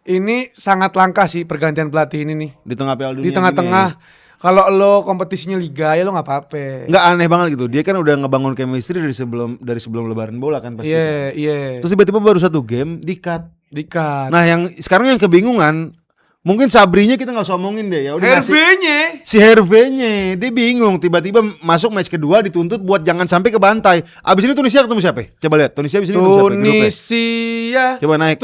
Ini sangat langka sih pergantian pelatih ini nih. Di tengah Piala Dunia. Di tengah-tengah. Kalau lo kompetisinya liga ya lo nggak apa-apa. Nggak aneh banget gitu. Dia kan udah ngebangun chemistry dari sebelum lebaran bola kan pasti. Terus tiba-tiba baru satu game di-cut. Nah, yang sekarang yang kebingungan, mungkin Sabrinya kita nggak usah omongin deh ya. Si Hervé-nya dia bingung tiba-tiba masuk match kedua dituntut buat jangan sampai kebantai. Abis ini Tunisia ketemu siapa? Coba lihat Tunisia abis ini Coba naik.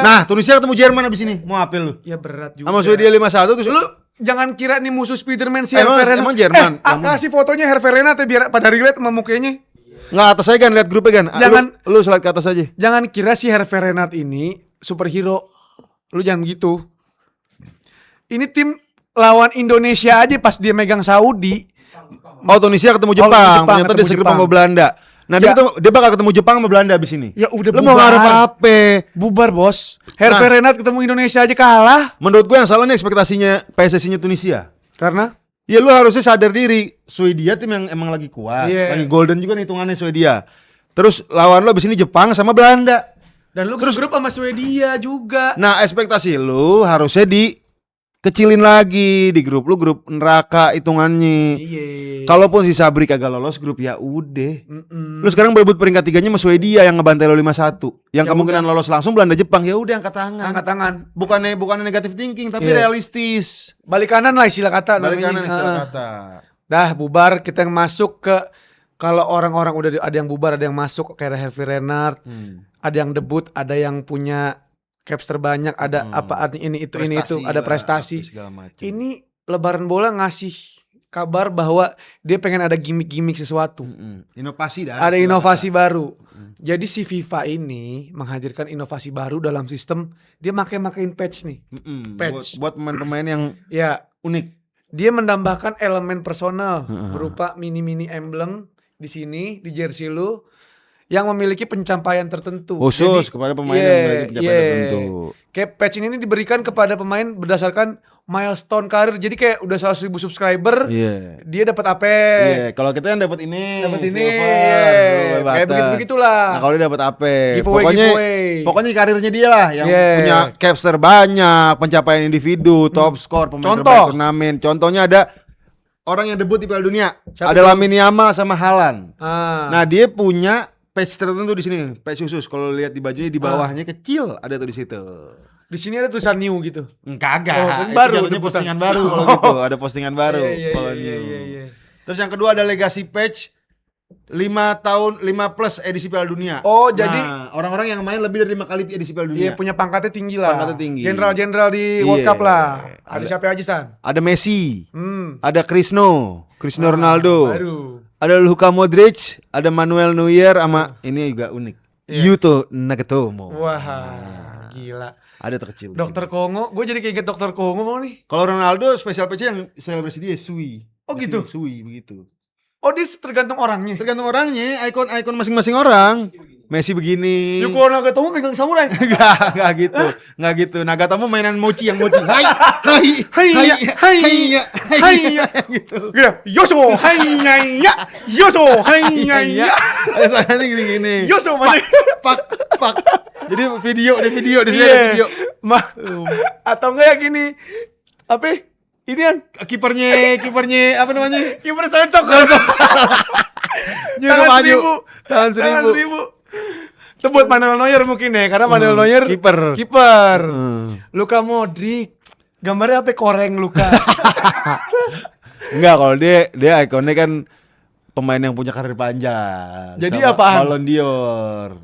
Nah, Tunisia ketemu Jerman abis ini. Mau apel lu? Ya berat juga. Sama Swedia 5-1 terus lu jangan kira nih musuh Spiderman si Hervé Renard. Emang Jerman. Kasih fotonya Hervé Renard biar pada relate sama mukanya. Nggak, atas aja kan, lihat grupnya kan. Lu slide ke atas aja. Jangan kira si Hervé Renard ini superhero. Lu jangan gitu. Ini tim lawan Indonesia aja pas dia megang Saudi. Tunisia ketemu Jepang. Ternyata dia segera sama Belanda. Nah, dia bakal ketemu Jepang sama Belanda abis ini. Ya udah bubar. Lu mau ngarep apa? Bubar, Bos. Hervé Renard ketemu Indonesia aja kalah. Menurut gue yang salah nih ekspektasinya PSSI-nya Tunisia. Karena? Ya lu harusnya sadar diri. Swedia tim yang emang lagi kuat. Lagi golden juga nih hitungannya Swedia. Terus lawan lu abis ini Jepang sama Belanda. Dan lu terus grup sama Swedia juga. Nah, ekspektasi lu harusnya kecilin lagi di grup lu, grup neraka hitungannya. Iya. Kalaupun si Sabri kagak lolos grup ya udah. Lu sekarang berebut peringkat 3-nya sama Swedia yang ngebantai lo 5-1. Yang kemungkinan lolos langsung Belanda Jepang. Ya udah angkat tangan. Angkat tangan. Bukannya negatif thinking tapi realistis. Balik kanan lah istilah kata. Balik kanan istilah kata. Dah bubar, kita yang masuk ke, kalau orang-orang udah ada yang bubar, ada yang masuk kayak Hervé Renard, ada yang debut, ada yang punya caps terbanyak, ada apa ini itu, ada prestasi. Ini Lebaran Bola ngasih kabar bahwa dia pengen ada gimmick-gimmick sesuatu. Inovasi dah. Ada inovasi baru. Jadi si FIFA ini menghadirkan inovasi baru dalam sistem, dia makin patch nih. Patch buat pemain-pemain yang unik. Dia menambahkan elemen personal berupa mini-mini emblem di sini di jersey lu yang memiliki pencapaian tertentu. Khusus kepada pemain yang memiliki pencapaian tertentu. Kayak patch ini diberikan kepada pemain berdasarkan milestone karir. Jadi kayak udah 100.000 subscriber, dia dapat apa? Kalau kita yang dapat ini, silver, kayak begitulah. Nah, kalau dia dapat apa? Giveaway. Pokoknya karirnya dia lah yang punya caps terbanyak, pencapaian individu, top score, pemain terbaik turnamen. Contohnya ada orang yang debut di Piala Dunia. Ada Lamine Yamal sama Haaland. Nah, dia punya patch tertentu di sini, patch khusus. Kalau lihat di bajunya di bawahnya kecil ada tuh di situ. Di sini ada tulisan new gitu. Kagak. Baru postingan baru kalau gitu. Ada postingan baru kalau new. Terus yang kedua ada legacy patch 5 plus edisi Piala Dunia. Oh, jadi orang-orang yang main lebih dari 5 kali edisi Piala Dunia. Iya, punya pangkatnya tinggi lah. Pangkatnya tinggi. Jenderal-jenderal di World Cup lah. Ada siapa aja, San? Ada Messi. Ada Cristiano Ronaldo. Baru. Ada Luka Modric, ada Manuel Neuer sama ini juga unik. Yuto Nagatomo. Wah, gila. Ada terkecil. Dokter Kongo, gue jadi kayak Dokter Kongo mau nih. Kalau Ronaldo spesial patch yang selebrasi dia Sui. Oh gitu. Sui begitu. Oh, dia tergantung orangnya. Tergantung orangnya, ikon masing-masing orang. Messi begini. Yuko Nagatomo megang samurai. Enggak gitu. Nagatomo mainan mochi yang mochi. Hai gitu. Yoso, hai Yoso, hai Saya gini. Yoso mana? Pak. Jadi video di sini ada video. Atau enggak ya gini. Apa? Ini kan kipernya apa namanya? Kiper Sonsok. Nyuruh maju. Tangan 1000. Itu buat Manuel Neuer mungkin ya, karena Manuel Neuer kiper. Luka Modric. Gambarnya apa? Koreng Luka. Enggak, kalau dia ikonnya kan pemain yang punya karir panjang. Jadi apaan? Ballon d'Or.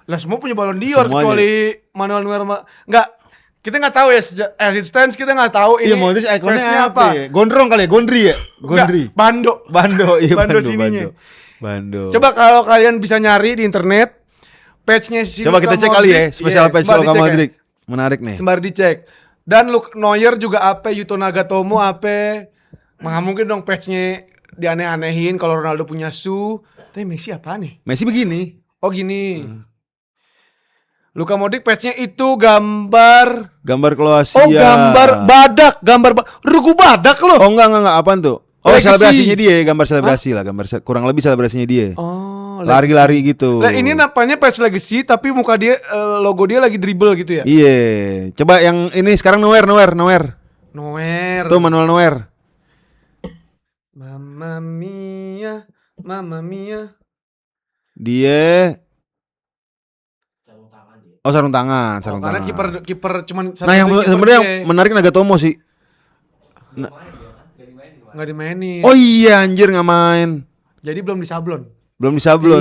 Lah semua punya Ballon d'Or kecuali Manuel Neuer enggak. Kita nggak tahu ya as it stands, kita nggak tahu ini. Iya, Modric ikonnya apa? Gondrong kali ya, Gondri ya? Gondri. Bando, iya. Bando sininya. Bando. Coba kalau kalian bisa nyari di internet patch-nya si Coba kita cek kali ya, spesial patch Luka Modric. Menarik nih. Sembari dicek. Dan Neuer juga apa, Yuto Nagatomo apa. Nggak mungkin dong patch-nya dianeh-anehin kalau Ronaldo punya shoe. Tapi Messi apa nih? Messi begini. Oh gini. Luka Modric patch-nya itu gambar Kroasia. Oh, gambar badak, rugu badak loh. Oh enggak, apaan tuh? Oh, selebrasinya dia, gambar selebrasi lah, kurang lebih selebrasinya dia. Oh, lari-lari gitu. Nah, ini namanya patch legacy tapi muka dia logo dia lagi dribble gitu ya. Iya. Coba yang ini sekarang Neuer. Tuh Manuel Neuer. Mamma mia. Dia sarung tangan. Karena kiper cuman satu. Nah, yang sebenarnya yang menarik Nagatomo sih. Nggak dimainin. Oh iya, anjir nggak main. Jadi belum disablon.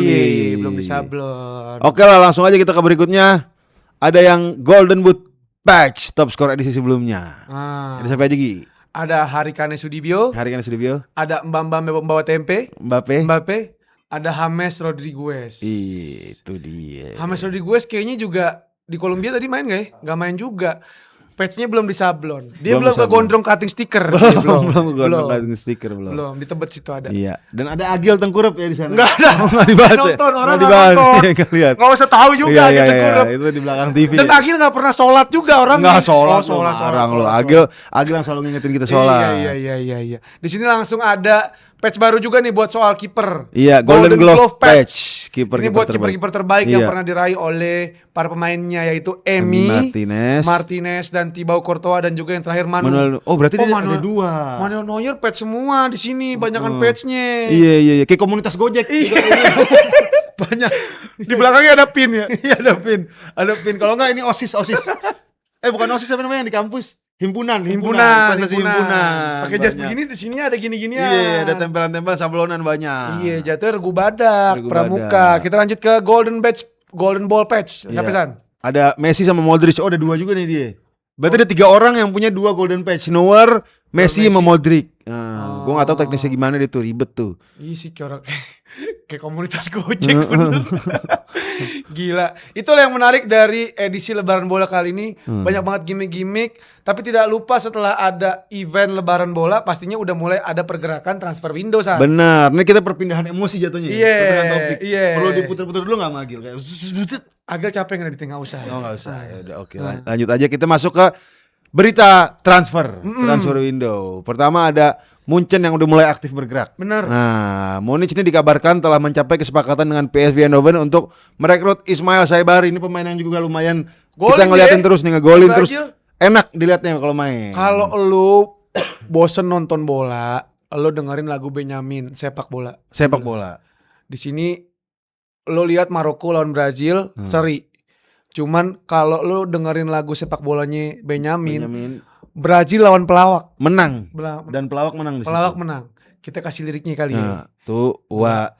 Iya. Belum disablon. Oke lah, langsung aja kita ke berikutnya. Ada yang Golden Boot patch top score edisi sebelumnya. Ada siapa aja, Gi? Ada Harikane Sudibyo. Ada Mbak pembawa tempe. Mbappe. Ada James Rodriguez. Itu dia. James Rodriguez kayaknya juga di Kolombia tadi main gak ya? Gak main juga. Patch-nya belum disablon. Dia belum kegondrong cutting sticker. Belum cutting sticker. Belum, di Tebet situ ada. Iya. Dan ada Agil Tengkurep ya di sana. Enggak ada. Enggak dibahas. Nonton, orang enggak dibahas. Enggak lihat. Enggak usah tahu juga Agil Tengkurep. Itu di belakang TV. Dan Agil enggak pernah sholat juga orang. Enggak sholat. Agil yang selalu ngingetin kita sholat. Iya. Di sini langsung ada Patch baru juga nih buat soal kiper. Iya, Golden Glove patch. Ini buat kiper-kiper terbaik yang pernah diraih oleh para pemainnya, yaitu Emi Martinez dan Thibaut Courtois, dan juga yang terakhir Manuel. Oh, berarti dia ada 2. Manuel Neuer patch semua di sini, banyakan patchnya. Iya. Kayak komunitas Gojek. Iya. Banyak. Di belakangnya ada pin ya. Iya, ada pin. Kalau enggak ini OSIS. Bukan OSIS, apa namanya yang di kampus? Himpunan. Prestasi himpunan. Pakai jas begini, di sini ada gini-ginian. Iya, ada tempelan-tempelan sablonan banyak. Iya, jatuh Regu Badak, Pramuka. Kita lanjut ke Golden Ball patch. Siapa San? Ada Messi sama Modric. Oh, ada 2 juga nih dia. Berarti ada 3 orang yang punya 2 Golden patch. Neuer, Messi sama Modric. Nah, gue gak tahu teknisnya gimana dia tuh, ribet tuh. Iya sih, kayak komunitas Gojek bener. Gila. Itulah yang menarik dari edisi Lebaran Bola kali ini. Banyak banget gimmick-gimmick. Tapi tidak lupa setelah ada event Lebaran Bola, pastinya udah mulai ada pergerakan transfer window, San. Benar. Ini kita perpindahan emosi jatuhnya. Perpindahan topik. Perlu diputer-puter dulu gak Magil? Kayak agak capek nggak di tengah usaha. Oh, gak usah. Ya udah, oke. Lanjut aja, kita masuk ke berita transfer window. Pertama ada Munchen yang udah mulai aktif bergerak. Benar. Nah, Munich ini dikabarkan telah mencapai kesepakatan dengan PSV Eindhoven untuk merekrut Ismail Saibari. Ini pemain yang juga lumayan kita ngeliatin terus nih, ngegolin terus. Enak dilihatnya kalau main. Kalau lu bosen nonton bola, lu dengerin lagu Benyamin sepak bola. Di sini lu lihat Maroko lawan Brazil, seri. Cuman kalau lu dengerin lagu sepak bolanya Benyamin, Brazil lawan pelawak menang. Dan pelawak menang di situ. Pelawak menang. Kita kasih liriknya kali ya. Tua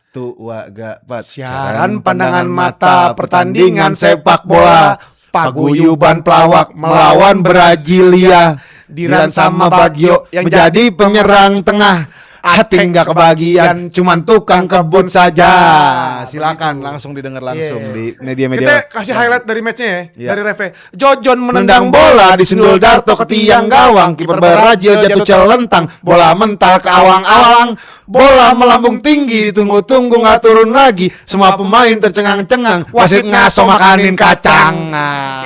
gapat. Siaran pandangan mata pertandingan sepak bola. Paguyuban pelawak melawan Brazilia. Diran sama Bagio yang jadi penyerang tengah. Hati nggak kebagian, cuman tukang kebun saja. Silakan langsung didengar langsung di media-media. Kita kasih highlight dari matchnya ya, dari Reve. Jojon menendang bola, disundul Darto ke tiang gawang. Kiper Brazil jatuh celentang, bola mental ke awang-awang. Bola melambung tinggi, tunggu-tunggu nggak turun lagi. Semua pemain tercengang-cengang, wasit ngaso makanin kacang.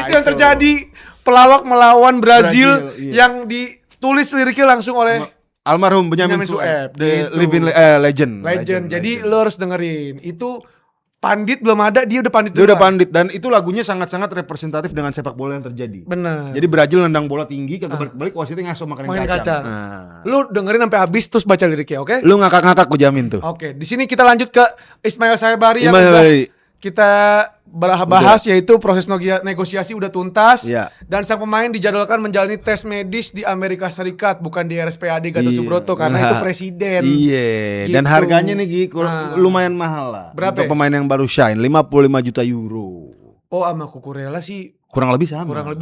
Itu yang terjadi. Pelawak melawan Brazil yang ditulis liriknya langsung oleh almarhum Benyamin Sueb, the living legend. Jadi lo harus dengerin. Itu pandit belum ada, dia udah pandit. Dan itu lagunya sangat-sangat representatif dengan sepak bola yang terjadi. Benar. Jadi Brazil nendang bola tinggi, kebalik wasitnya ngaso makanin kacang. Lu dengerin sampai habis terus baca liriknya, oke? Lu ngakak-ngakak gue jamin tuh. Oke, di sini kita lanjut ke Ismail Saibari yang udah kita bahas, yaitu proses negosiasi udah tuntas. Dan sang pemain dijadwalkan menjalani tes medis di Amerika Serikat, bukan di RSPAD Gatot Subroto karena itu presiden. Gitu. Dan harganya nih Gi, lumayan mahal lah. Berapa? Untuk pemain yang baru shine 55 juta euro. Oh, sama Cucurella sih kurang lebih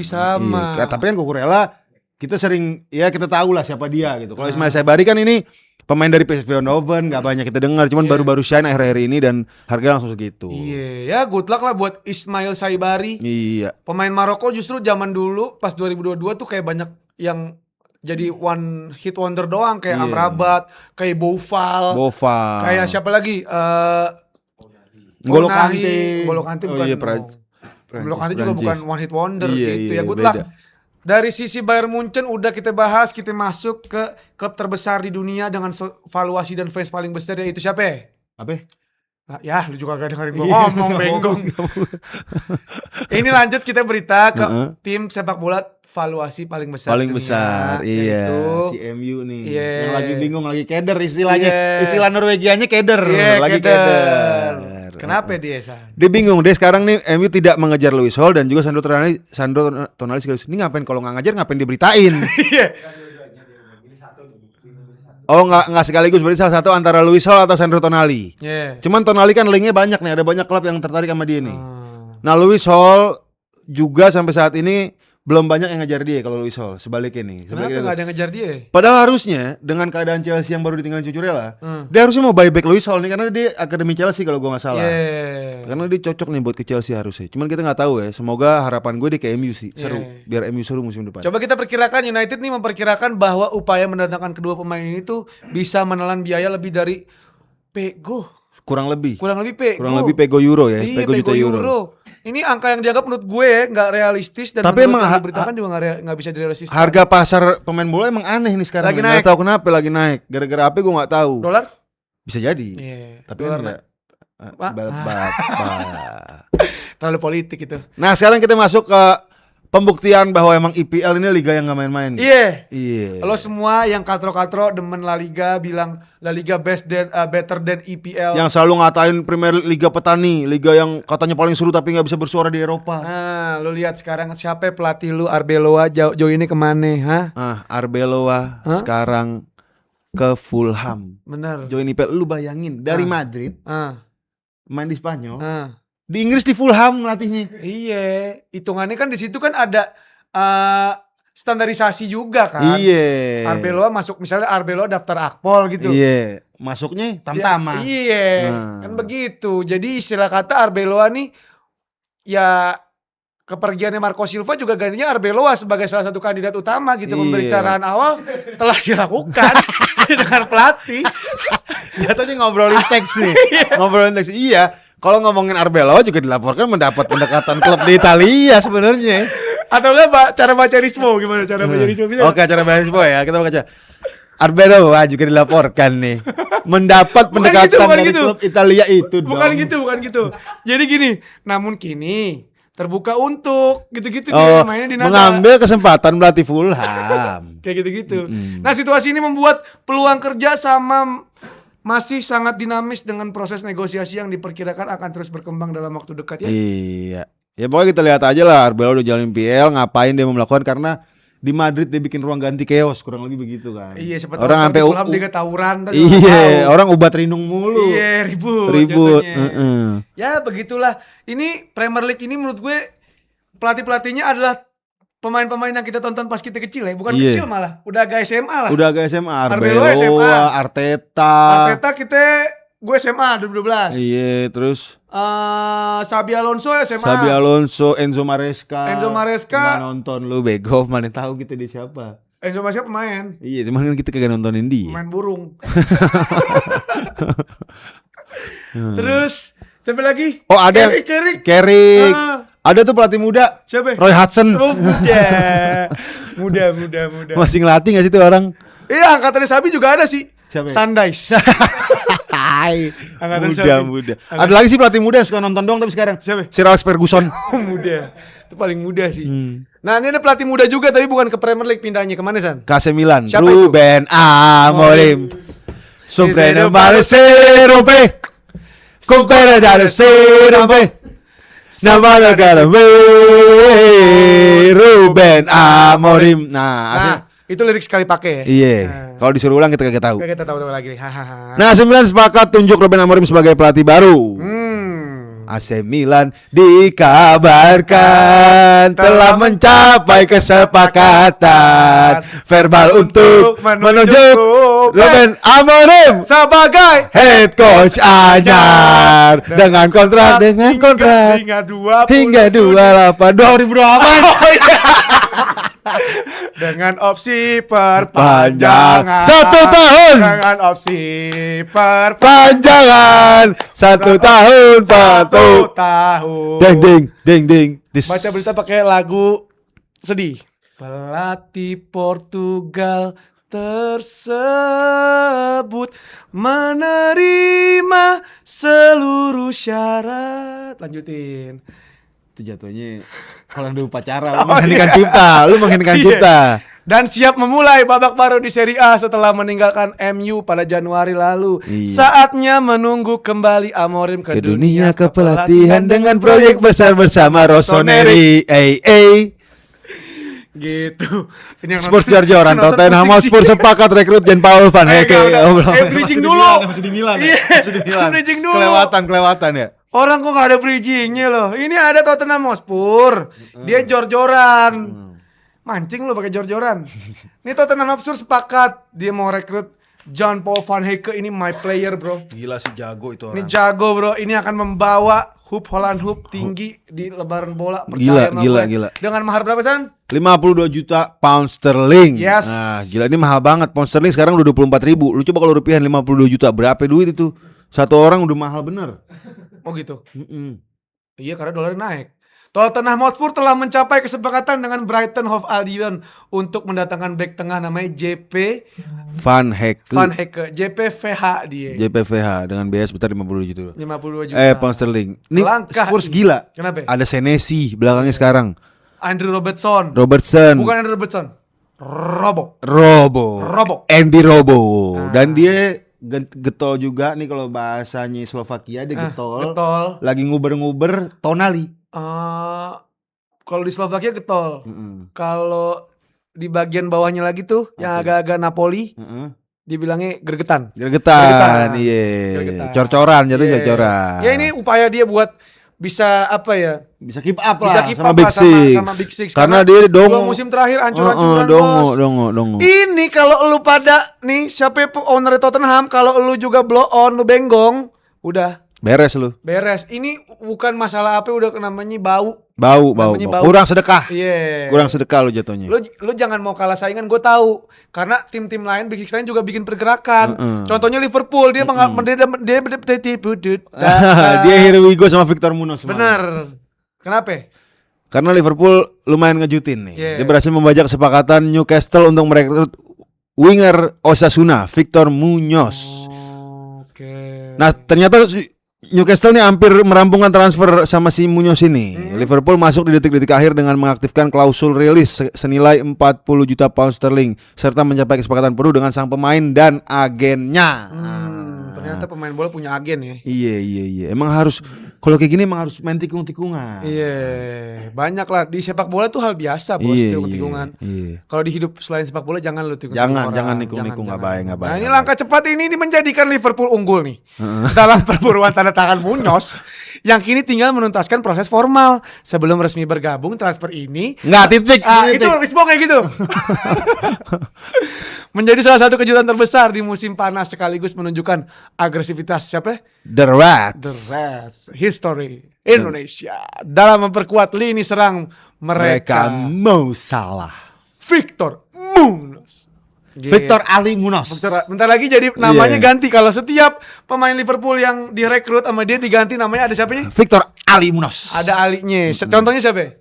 sama. Tapi kan Cucurella kita sering kita tahu lah siapa dia gitu. Kalau Ismail Saibari kan ini pemain dari PSV Eindhoven, gak banyak kita dengar, cuman baru-baru shine akhir-akhir ini dan harga langsung segitu. Ya good luck lah buat Ismail Saibari. Pemain Maroko justru zaman dulu pas 2022 tuh kayak banyak yang jadi one hit wonder doang, kayak Amrabat, kayak Boufal. Kayak siapa lagi? N'Golo Kante bukan. N'Golo Kante juga bukan one hit wonder gitu ya. Good luck. Dari sisi Bayern Munchen udah kita bahas, kita masuk ke klub terbesar di dunia dengan valuasi dan fans paling besar, yaitu siapa? Apa? Nah, ya lu juga gak dengerin gue ngomong, benggong. Ini lanjut kita berita ke tim sepak bola valuasi paling besar. Si MU nih. Yang lagi bingung, lagi keder istilahnya. Istilah Norwegianya keder, lagi keder. Kenapa dia? Dia bingung deh sekarang nih, MU tidak mengejar Luis Hall dan juga Sandro Tonali sekaligus. Ini ngapain kalau nggak ngajar, ngapain diberitain? Oh nggak sekaligus, berarti salah satu antara Luis Hall atau Sandro Tonali. Cuman Tonali kan linknya banyak nih, ada banyak klub yang tertarik sama dia nih. Nah Luis Hall juga sampai saat ini belum banyak yang ngejar dia kalau Luis Hall. Sebaliknya nih. Kenapa nggak ada yang ngejar dia? Padahal harusnya dengan keadaan Chelsea yang baru ditinggalin Cucurella, dia harusnya mau buyback Luis Hall nih karena dia akademi Chelsea kalau gue nggak salah. Karena dia cocok nih buat ke Chelsea harusnya. Cuman kita nggak tahu ya. Semoga harapan gue dia ke MU sih. Seru. Biar MU seru musim depan. Coba kita perkirakan, United nih memperkirakan bahwa upaya mendatangkan kedua pemain ini tuh bisa menelan biaya lebih dari Kurang lebih pego euro ya. Pego juta euro. Ini angka yang dianggap menurut gue nggak realistis dan tapi emang diberitakan juga nggak bisa direalistiskan. Harga pasar pemain bola emang aneh nih sekarang. Lagi naik. Nggak tahu kenapa lagi naik. Gara-gara apa gue nggak tahu. Dolar? Bisa jadi. Tapi kan enggak terlalu politik itu. Nah, sekarang kita masuk ke pembuktian bahwa emang IPL ini liga yang gak main-main. Iya. Lo semua yang katro-katro demen La Liga bilang La Liga better than IPL. Yang selalu ngatain Premier Liga petani, liga yang katanya paling seru tapi gak bisa bersuara di Eropa. Nah, lo lihat sekarang siapa pelatih lu? Arbeloa jauh ini kemana? Arbeloa sekarang ke Fulham. Bener. Join IPL, lu bayangin dari Madrid main di Spanyol. Di Inggris di Fulham ngelatihnya. Iya, hitungannya kan di situ kan ada standarisasi juga kan. Iya. Arbeloa masuk, misalnya Arbeloa daftar Akpol gitu. Iya. Masuknya Tamtama. Iya. Kan begitu. Jadi istilah kata Arbeloa nih ya kepergiannya Marco Silva juga gantinya Arbeloa sebagai salah satu kandidat utama gitu. Pembicaraan awal telah dilakukan dengan pelatih. Jatuhnya ngobrolin teks nih. Ngobrolin teks. Iya. Kalau ngomongin Arbeloa juga dilaporkan mendapat pendekatan klub di Italia sebenarnya. Atau enggak cara baca Rismo gimana cara baca Rismo bisa? Oke, cara baca Rismo ya. Kita baca. Arbeloa juga dilaporkan nih mendapat pendekatan dari klub Italia itu. Bukan gitu. Jadi gini, namun kini terbuka untuk gitu-gitu mainnya di mengambil kesempatan melatih Fulham. Kayak gitu-gitu. Nah, situasi ini membuat peluang kerja sama masih sangat dinamis dengan proses negosiasi yang diperkirakan akan terus berkembang dalam waktu dekat ya. Iya. Ya pokoknya kita lihat aja lah Arbeloa udah jalan PL, ngapain dia mau melakukan, karena di Madrid dia bikin ruang ganti chaos, kurang lebih begitu kan. Iya, seperti orang sampai dia tawuran. Iya, orang ubat rindung mulu. Iya, ribut. Ya begitulah. Ini Premier League ini menurut gue pelatih-pelatihnya adalah pemain-pemain yang kita tonton pas kita kecil ya, bukan kecil malah, udah agak SMA lah. Udah agak SMA, Arbeloa SMA, Arteta gue SMA 2012. Iya, terus Xabi Alonso SMA. Enzo Maresca. Mana nonton lu bego, mana tahu kita dia siapa. Enzo Maresca pemain. Iya, cuman kan kita kagak nontonin dia. Pemain burung. Terus siapa lagi? Oh, ada Carrick. Ada tuh pelatih muda. Siapa? Roy Hudson. Oh, muda. Masih ngelatih gak sih tuh orang? Iya, angkatan Sabi juga ada sih. Siapa? Sandais. Muda. Ada lagi sih pelatih muda yang suka nonton doang tapi sekarang. Siapa? Sir Alex Ferguson. Muda. Itu paling muda sih. Nah, ini ada pelatih muda juga tapi bukan ke Premier League, pindahnya kemana San? AC Milan. Siapa Ruben Amorim. Sompere male se rompe. Compere dale se rompe. Namanya Ruben Amorim. Nah, itu lirik sekali pakai ya. Iya. Kalau disuruh ulang kita kagak tahu. Kita tahu lagi. Nah, AC Milan sepakat tunjuk Ruben Amorim sebagai pelatih baru. AC Milan dikabarkan telah mencapai kesepakatan verbal untuk menunjuk Ruben Amorim sebagai head coach anyar dengan kontrak hingga 2008 dengan opsi perpanjangan 1 tahun dengan opsi perpanjangan 1 tahun 1 tahun ding baca berita pakai lagu sedih. Pelatih Portugal tersebut menerima seluruh syarat. Lanjutin. Itu jatuhnya kalau udah upacara lu menghentikan cipta. Dan siap memulai babak baru di Serie A setelah meninggalkan MU pada Januari lalu. Saatnya menunggu kembali Amorim ke dunia kepelatihan dengan proyek besar bersama Rossoneri. Gitu. Spurs jor-joran, Tottenham Hotspur sepakat rekrut Jan Paul van Hecke. Bridging dulu. Masih di Milan. Bridging dulu. Kelewatan ya. Orang kok gak ada bridgingnya loh. Ini ada Tottenham Hotspur. Dia jor-joran. Mancing lo pakai jor-joran. Ini Tottenham Hotspur sepakat dia mau rekrut Jan Paul van Hecke. Ini my player bro. Gila sih, jago itu orang. Ini jago bro. Ini akan membawa Holland Hoop tinggi di lebaran bola. Gila. Dengan mahar berapa San? 52 juta pound sterling. Yes. Nah, gila, ini mahal banget. Pound sterling sekarang udah 24.000. Lu coba kalau rupiah 52 juta, berapa duit itu? Satu orang udah mahal bener. Oh gitu. Iya, karena dolar naik. Tottenham Hotspur telah mencapai kesepakatan dengan Brighton Hove Albion untuk mendatangkan bek tengah namanya JP Van Hecke. JPVH dia. JPVH dengan biaya sekitar 50 juta. 52 juta. Pound sterling. Ini Langkah Spurs ini. gila. Kenapa? Ada Senesi belakangnya sekarang. Andrew Robertson. Bukan Andrew Robertson. Robo. Andy Robo. Dan dia getol juga nih kalau bahasanya Slovakia, dia getol. Lagi nguber-nguber Tonali. Kalau di Slovakia getol. Kalau di bagian bawahnya lagi tuh yang agak-agak Napoli, dibilangnya gregetan. Iya. Cor-coran jatuh cor-coran. Ya ini upaya dia buat bisa apa ya? Bisa keep up sama Big Six. Karena dia dua musim terakhir ancur-ancuran bos. Dongo. Ini kalau lu pada nih siapa owner Tottenham, kalau lu juga blow on, lu benggong, udah beres lu. Ini bukan masalah apa, udah namanya bau. Kurang sedekah. Iya. Kurang sedekah lu jatuhnya. Lu jangan mau kalah saingan, gue tahu. Karena tim-tim lain, Big Six lain juga bikin pergerakan. Contohnya Liverpool, dia dia Here We Go sama Victor Munoz. Bener. Kenapa? Karena Liverpool lumayan ngejutin nih. Dia berhasil membajak kesepakatan Newcastle untuk merekrut winger Osasuna, Victor Munoz. Nah, ternyata Newcastle nih hampir merampungkan transfer sama si Munoz ini. Liverpool masuk di detik-detik akhir dengan mengaktifkan klausul rilis senilai 40 juta pound sterling serta mencapai kesepakatan penuh dengan sang pemain dan agennya. Ternyata pemain bola punya agen ya. Iya. Emang harus kalau kayak gini emang harus main tikung-tikungan. Iya, banyak lah di sepak bola tuh hal biasa bos, tikung-tikungan. Kalau di hidup selain sepak bola jangan lu tikung-tikungan. Jangan nikung-nikung, nggak baik. Nah ini langkah cepat ini menjadikan Liverpool unggul nih dalam perburuan tanda tangan Munoz yang kini tinggal menuntaskan proses formal sebelum resmi bergabung transfer ini. Nggak titik. Itu respon kayak gitu. Menjadi salah satu kejutan terbesar di musim panas sekaligus menunjukkan agresivitas siapa? The Reds. History Indonesia dalam memperkuat lini serang mereka. Mo Salah, Victor Munoz. Victor Ali Munoz. Bentar lagi jadi namanya ganti. Kalau setiap pemain Liverpool yang direkrut sama dia diganti namanya ada siapanya? Victor Ali Munoz. Ada alinya. Contohnya siapa?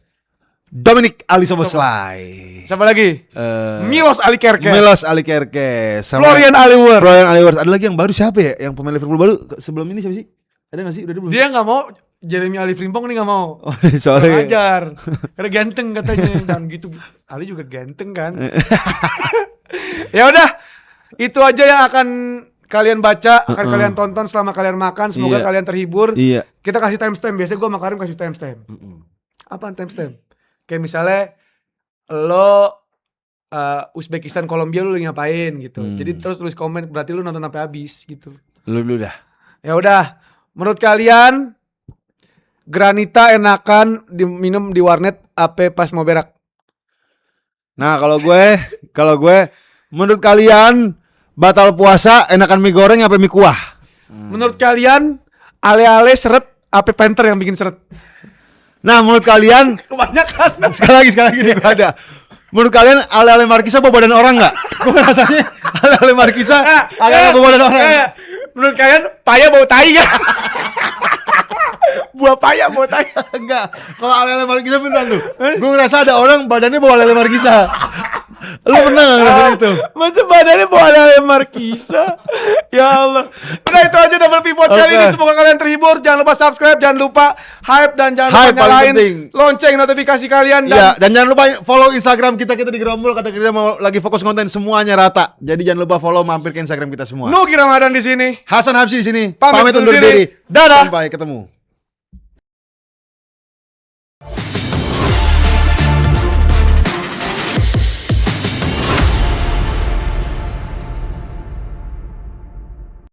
Dominic Ali Soboslai. Siapa lagi? Milos Alikerkes. Florian Aliwers. Ada lagi yang baru siapa ya? Yang pemain Liverpool baru sebelum ini siapa sih? Ada nggak sih? Udah belum? Dia nggak mau. Jeremy Ali Frimpong nih nggak mau. Soalnya ajar. Karena ganteng katanya. Dan gitu. Ali juga ganteng kan. Ya udah. Itu aja yang akan kalian baca, akan kalian tonton selama kalian makan. Semoga kalian terhibur. Kita kasih timestamp. Biasanya gue sama Karim kasih timestamp. Apaan timestamp? Kayak misalnya lo Uzbekistan Kolombia lu ngapain gitu. Jadi terus tulis komen berarti lu nonton sampai habis gitu. Lu dah. Ya udah. Menurut kalian granita enakan diminum di warnet apa pas mau berak? Nah, kalau gue menurut kalian batal puasa enakan mie goreng apa mie kuah? Menurut kalian ale-ale seret apa penter yang bikin seret? Nah, menurut kalian kebanyakan. Sekali lagi nih ada. Menurut kalian ale-ale Markisa bawa badan orang enggak? Gue rasanya ale-ale Markisa agak bawa badan orang. Menurut kalian paya bau tai enggak? Buah paya bau tai. Enggak. Kalau ale-ale Markisa beneran tuh. Gue ngerasa ada orang badannya bawa ale-ale Markisa. Lu pernah gak ngerasain itu? Masa badannya bawa ale-ale Markisa? Ya Allah. Udah itu aja double pivot kali ini. Semoga kalian terhibur. Jangan lupa subscribe, jangan lupa hype, dan jangan lupa nyalain lonceng notifikasi kalian. Dan jangan lupa follow Instagram kita di Gerombol. Kata kita mau lagi fokus konten semuanya rata. Jadi jangan lupa follow, mampir ke Instagram kita semua. Nugi Ramadan di sini. Hasan Habsyi di sini. Pamit undur diri. Dadah. Sampai ketemu.